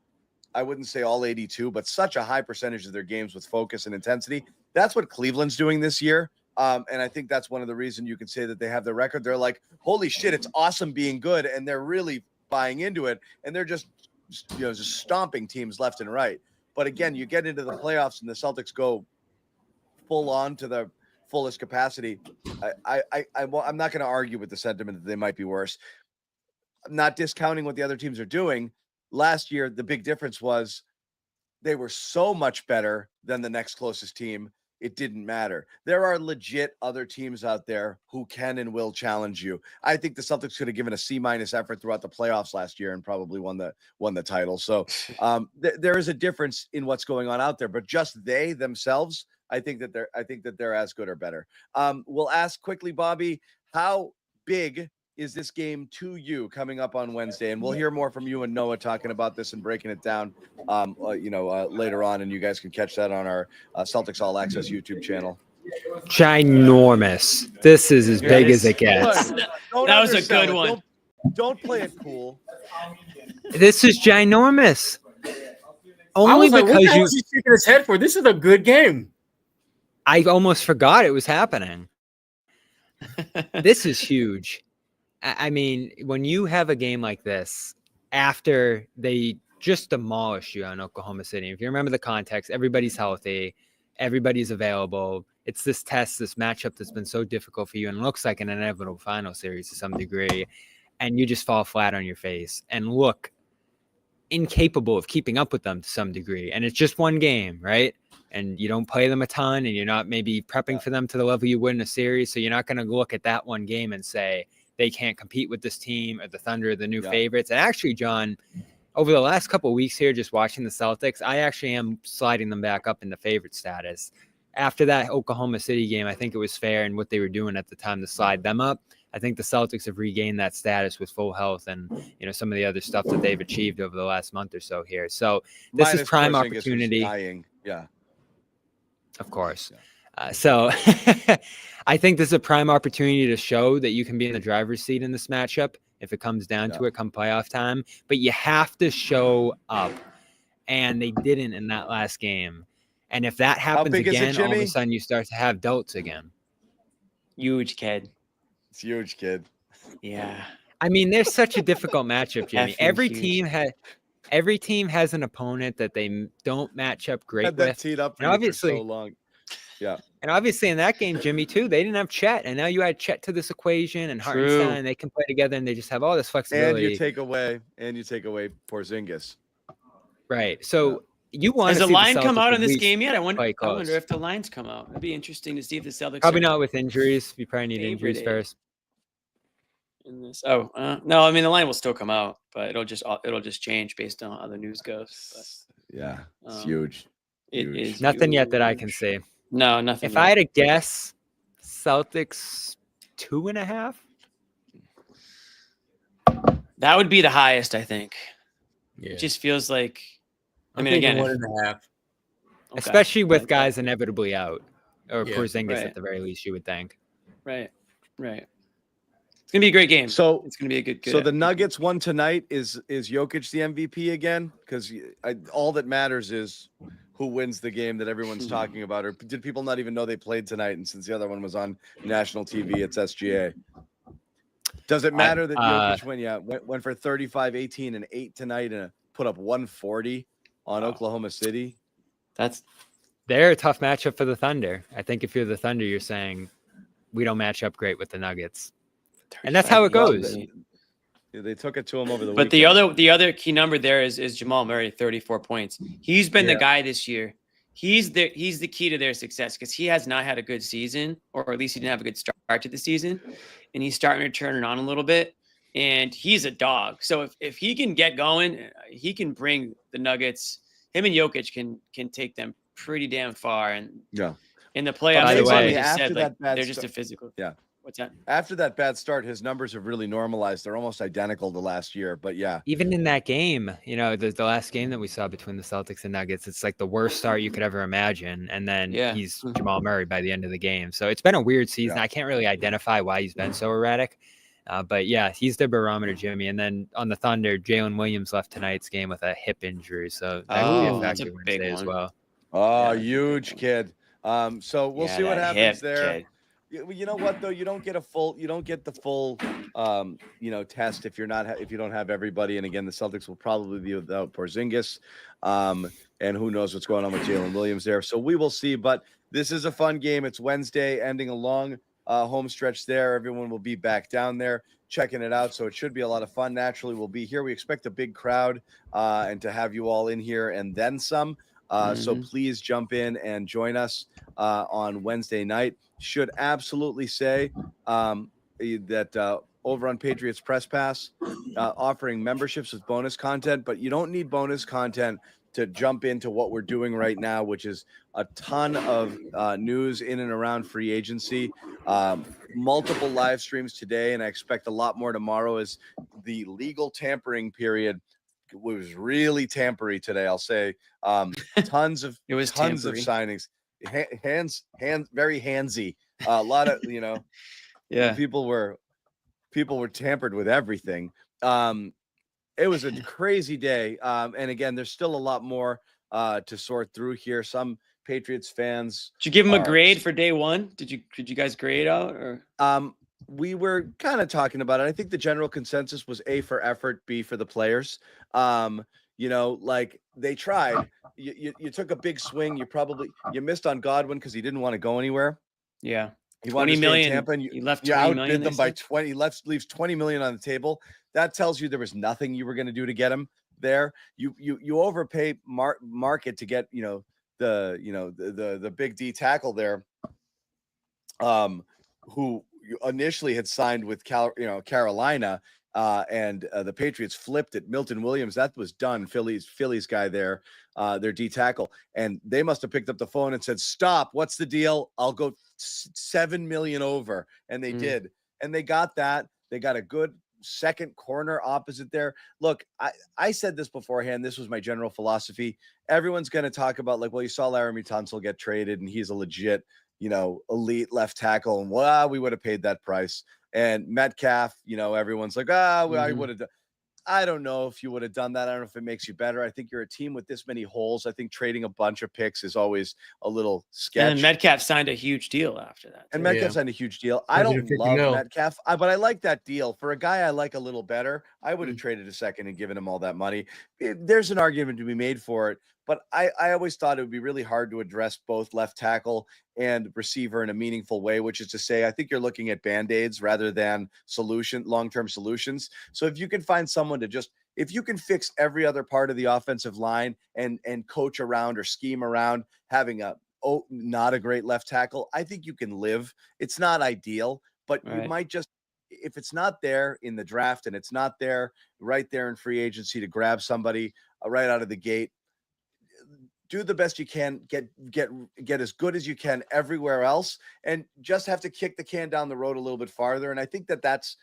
I wouldn't say all 82, but such a high percentage of their games with focus and intensity. That's what Cleveland's doing this year. And I think that's one of the reasons you can say that they have the record. They're like, holy shit, it's awesome being good. And they're really buying into it. And they're just stomping teams left and right. But again, you get into the playoffs and the Celtics go full on to the fullest capacity. I'm not going to argue with the sentiment that they might be worse. I'm not discounting what the other teams are doing. Last year, the big difference was they were so much better than the next closest team. it didn't matter. There are legit other teams out there who can and will challenge you. I think the Celtics could have given a C- effort throughout the playoffs last year and probably won the title. So there is a difference in what's going on out there, but just they themselves, I think that they're as good or better. We'll ask quickly, Bobby, how big is this game to you coming up on Wednesday? And we'll hear more from you and Noah talking about this and breaking it down, later on. And you guys can catch that on our Celtics All Access YouTube channel. Ginormous. This is as big as it gets. That was a good one. Don't play it cool. This is ginormous. I Only was like, what because the hell is he shaking his head for? This is a good game. I almost forgot it was happening. This is huge. I mean, when you have a game like this, after they just demolished you on Oklahoma City, if you remember the context, everybody's healthy, everybody's available. It's this test, this matchup that's been so difficult for you and looks like an inevitable final series to some degree, and you just fall flat on your face and look incapable of keeping up with them to some degree. And it's just one game, right? And you don't play them a ton, and you're not maybe prepping for them to the level you would in a series, so you're not going to look at that one game and say, they can't compete with this team or the Thunder or the new favorites. And actually, John, over the last couple of weeks here, just watching the Celtics, I actually am sliding them back up into favorite status. After that Oklahoma City game, I think it was fair in what they were doing at the time to slide them up. I think the Celtics have regained that status with full health and, some of the other stuff that they've achieved over the last month or so here. So this is prime Porzingis opportunity. dying. Yeah. Of course. So I think this is a prime opportunity to show that you can be in the driver's seat in this matchup if it comes down to it come playoff time. But you have to show up. And they didn't in that last game. And if that happens again, all of a sudden you start to have doubts again. Huge, kid. It's huge, kid. Yeah. I mean, there's such a difficult matchup, Jimmy. Effing Every team has an opponent that they don't match up great Had that with. teed up for And you obviously, for so long. Yeah. And obviously in that game, Jimmy, too, they didn't have Chet. And now you add Chet to this equation and Hartenstein, and they can play together and they just have all this flexibility. And you take away Porzingis. Right. So you want Has to the see line the come Celtics out at in this least game yet? I wonder close. if the lines come out. It'd be interesting to see if the Celtics Probably are not with injuries. You probably need injuries favorited first. in this. No, I mean the line will still come out, but it'll just change based on how the news goes. But, yeah, it's huge. It is Nothing yet that I can see. No, nothing. If I had to guess, Celtics 2.5. That would be the highest, I think. Yeah. It just feels like. I I'm mean, thinking again, 1.5. Okay. Especially with guys inevitably out, or Yeah, Porzingis right. at the very least, you would think. Right. It's gonna be a great game. So it's gonna be a good. So the Nuggets won tonight. Is Jokic the MVP again? Because all that matters is who wins the game that everyone's talking about. Or did people not even know they played tonight? And since the other one was on national TV, it's SGA. Does it matter that Jokic went for 35, 18, and 8 tonight and put up 140 on Oklahoma City? They're a tough matchup for the Thunder. I think if you're the Thunder, you're saying we don't match up great with the Nuggets. And that's how it goes. They took it to him over the But weekend. the other key number there is Jamal Murray, 34 points. He's been the guy this year. He's the key to their success because he has not had a good season, or at least he didn't have a good start to the season. And he's starting to turn it on a little bit. And he's a dog. So if he can get going, he can bring the Nuggets. Him and Jokic can take them pretty damn far. And in the playoffs, By the way, they're just a physical. Yeah. What's that? After that bad start, his numbers have really normalized. They're almost identical to last year. But yeah, even in that game, the last game that we saw between the Celtics and Nuggets, it's like the worst start you could ever imagine. And then he's Jamal Murray by the end of the game. So it's been a weird season. I can't really identify why he's been so erratic. But yeah, he's the barometer, Jimmy. And then on the Thunder, Jalen Williams left tonight's game with a hip injury. So that could be a factor Wednesday as well. Oh, huge kid. So we'll see what happens there. Kid. You know what though? You don't get the full test if you don't have everybody. And again, the Celtics will probably be without Porzingis, and who knows what's going on with Jalen Williams there. So we will see. But this is a fun game. It's Wednesday, ending a long home stretch there. Everyone will be back down there checking it out. So it should be a lot of fun. Naturally, we'll be here. We expect a big crowd and to have you all in here and then some. So please jump in and join us on Wednesday night. Should absolutely say that over on Patriots Press Pass, offering memberships with bonus content, but you don't need bonus content to jump into what we're doing right now, which is a ton of news in and around free agency. Multiple live streams today, and I expect a lot more tomorrow as the legal tampering period was really tampery today. I'll say tons of it was tons tampery. of signings, hands very handsy. A lot of people were tampered with everything. It was a crazy day, and again, there's still a lot more to sort through here. Some Patriots fans. Did you give him a grade for day one? Did you guys grade out or? We were kind of talking about it. I think the general consensus was A for effort, B for the players. Like they tried. You took a big swing. You missed on Godwin because he didn't want to go anywhere. Yeah. He wanted to stay in Tampa, and you left you 20 outbid million, them by 20. Leaves 20 million on the table. That tells you there was nothing you were going to do to get him there. You overpay market to get the big D tackle there, who initially had signed with Carolina, and the Patriots flipped it. Milton Williams, that was done. Philly's guy there, their D tackle, and they must have picked up the phone and said, "Stop! What's the deal? I'll go 7 million over," and they did, and they got that. They got a good second corner opposite there. Look, I said this beforehand. This was my general philosophy. Everyone's going to talk about like, well, you saw Laramie Tunsil get traded, and he's a legit, elite left tackle, and we would have paid that price. And Metcalf, everyone's like, I would have done. I don't know if you would have done that. I don't know if it makes you better. I think you're a team with this many holes. I think trading a bunch of picks is always a little sketch. And Metcalf signed a huge deal after that. And Metcalf signed a huge deal. I don't love Metcalf, but I like that deal. For a guy I like a little better, I would have traded a second and given him all that money. There's an argument to be made for it, but I always thought it would be really hard to address both left tackle and receiver in a meaningful way, which is to say, I think you're looking at Band-Aids rather than long-term solutions. So if you can find someone if you can fix every other part of the offensive line and coach around or scheme around having not a great left tackle, I think you can live. It's not ideal, but you might just, if it's not there in the draft and it's not there right there in free agency to grab somebody right out of the gate, do the best you can, get as good as you can everywhere else, and just have to kick the can down the road a little bit farther. And I think that's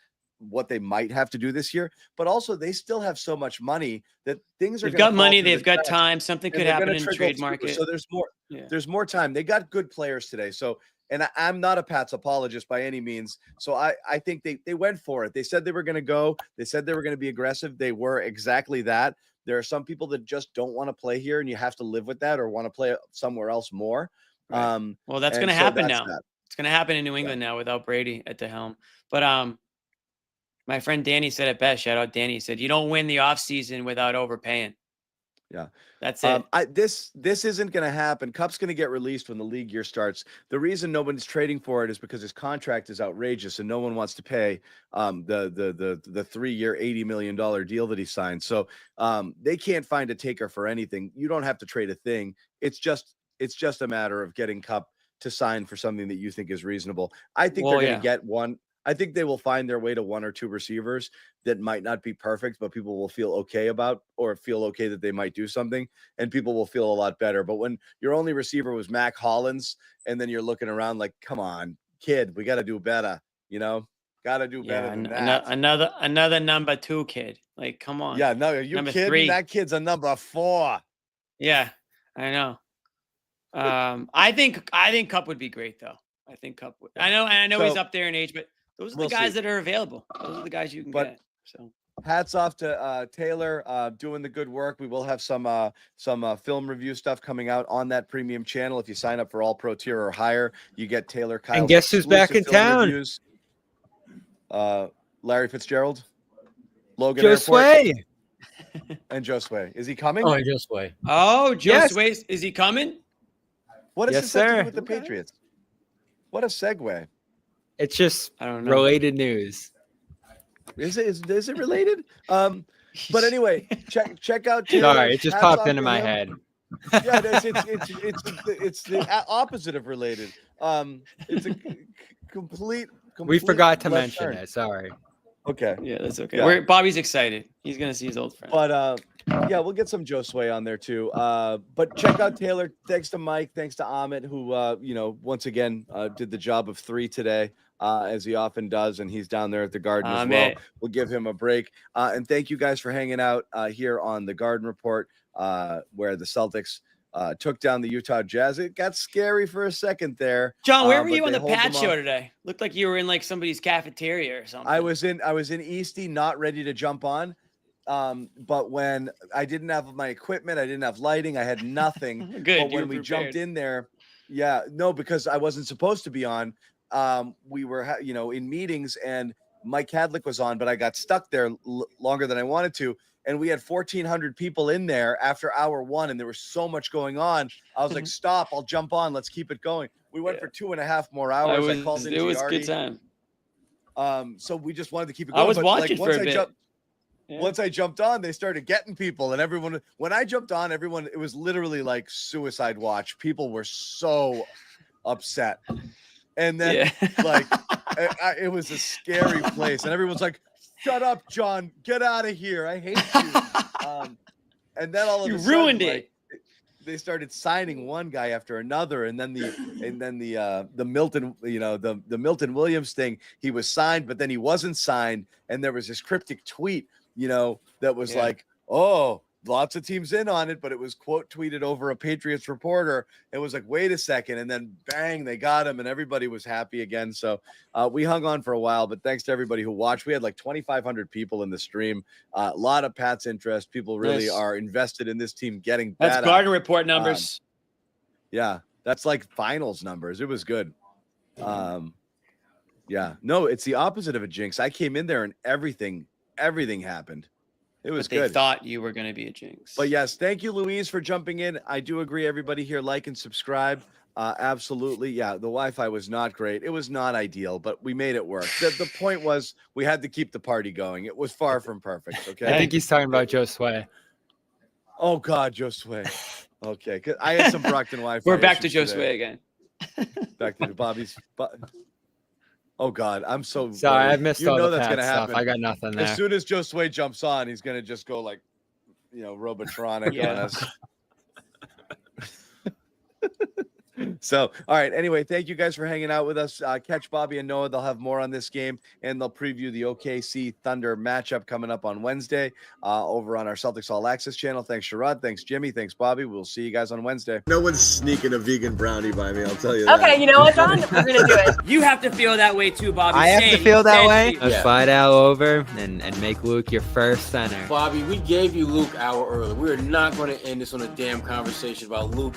what they might have to do this year, but also they still have so much money that things are. They've got money. They've got time. Something could happen in the trade market. So there's more time. They got good players today. So, and I'm not a Pats apologist by any means. So I think they went for it. They said they were going to go. They said they were going to be aggressive. They were exactly that. There are some people that just don't want to play here, and you have to live with that, or want to play somewhere else more. Right. Well, that's going to happen now. It's going to happen in New England now without Brady at the helm. But my friend Danny said it best. Shout out Danny. He said, "You don't win the offseason without overpaying." Yeah, that's it. This isn't going to happen. Cup's going to get released when the league year starts. The reason nobody's trading for it is because his contract is outrageous, and no one wants to pay the 3-year $80 million deal that he signed. So they can't find a taker for anything. You don't have to trade a thing. It's just a matter of getting Cup to sign for something that you think is reasonable. I think they're going to get one. I think they will find their way to one or two receivers that might not be perfect, but people will feel okay about, or feel okay that they might do something, and people will feel a lot better. But when your only receiver was Mac Hollins, and then you're looking around like, come on, kid, we got to do better. Got to do better than that. Another number 2 kid. Like, come on. Yeah, no, you kidding? 3. That kid's a number 4. Yeah, I know. I think Cup would be great though. I think Cup would. I know he's up there in age, but those are the guys that are available. Those are the guys you can get. So hats off to Taylor doing the good work. We will have some film review stuff coming out on that premium channel. If you sign up for All Pro tier or higher, you get Taylor Kyle. And guess who's back in town? Reviews. Larry Fitzgerald, Logan Josue. And Josue. Is he coming? Oh, Josue. Oh, Josue. Is he coming? What is this have to do with the Patriots? What a segue. It's just I don't know. Related news. Is it related? But anyway, check out Taylor. Sorry, it just popped into my head. Yeah, it's the opposite of related. It's a complete. We forgot to left mention turn. it. Sorry. Okay. Yeah, that's okay. Yeah. Bobby's excited. He's gonna see his old friend. But yeah, we'll get some Josue on there too. But check out Taylor. Thanks to Mike. Thanks to Amit, who once again did the job of 3 today, as he often does, and he's down there at the Garden as well. We'll give him a break. And thank you guys for hanging out here on the Garden Report, where the Celtics took down the Utah Jazz. It got scary for a second there. John, where were you but on they the hold Pat them show off. today? Looked like you were in like somebody's cafeteria or something. I was in Eastie, not ready to jump on. But when I didn't have my equipment, I didn't have lighting, I had nothing. Good. But when we jumped in there, because I wasn't supposed to be on. We were, in meetings, and Mike Hadlick was on, but I got stuck there longer than I wanted to. And we had 1,400 people in there after hour 1, and there was so much going on. I was like, stop, I'll jump on. Let's keep it going. We went for 2.5 more hours. I called in it was Giardi. good time. So we just wanted to keep it going. I was but, watching for a bit. Once I jumped on, they started getting people, and everyone. When I jumped on, everyone. It was literally like suicide watch. People were so upset, and then it was a scary place, and everyone's like, "Shut up, John! Get out of here! I hate you." And then all of You a sudden, ruined it. They started signing one guy after another, and then the Milton, the Milton Williams thing. He was signed, but then he wasn't signed, and there was this cryptic tweet, that was like, "Oh, lots of teams in on it," but it was quote tweeted over a Patriots reporter. It was like, wait a second, and then bang, they got him, and everybody was happy again. So we hung on for a while, but thanks to everybody who watched. We had like 2,500 people in the stream. A lot of Pat's interest. People really are invested in this team getting better. That's Garden Report numbers. Yeah, that's like finals numbers. It was good. Yeah, no, it's the opposite of a jinx. I came in there and everything happened. It was But they good. thought you were going to be a jinx. But yes, thank you, Louise, for jumping in. I do agree. Everybody here, like and subscribe. Absolutely. Yeah, the Wi-Fi was not great. It was not ideal, but we made it work. The point was we had to keep the party going. It was far from perfect. Okay. I think he's talking about Josue. Oh God, Josue. Okay, 'cause I had some Brockton Wi-Fi. We're back to issues Josue today. again. Back to Bobby's. Oh God, I'm so Sorry, worried. I missed all the that's Pat gonna stuff. happen. I got nothing there. As soon as Josue jumps on, he's gonna just go like, Robotronic on us. So, all right. Anyway, thank you guys for hanging out with us. Catch Bobby and Noah. They'll have more on this game, and they'll preview the OKC Thunder matchup coming up on Wednesday over on our Celtics All Access channel. Thanks, Sherrod. Thanks, Jimmy. Thanks, Bobby. We'll see you guys on Wednesday. No one's sneaking a vegan brownie by me. I'll tell you that. Okay, you know what, John? We're going to do it. You have to feel that way too, Bobby. I have to Same. feel that Same. way. Let's slide out over and make Luke your first center. Bobby, we gave you Luke an hour early. We're not going to end this on a damn conversation about Luke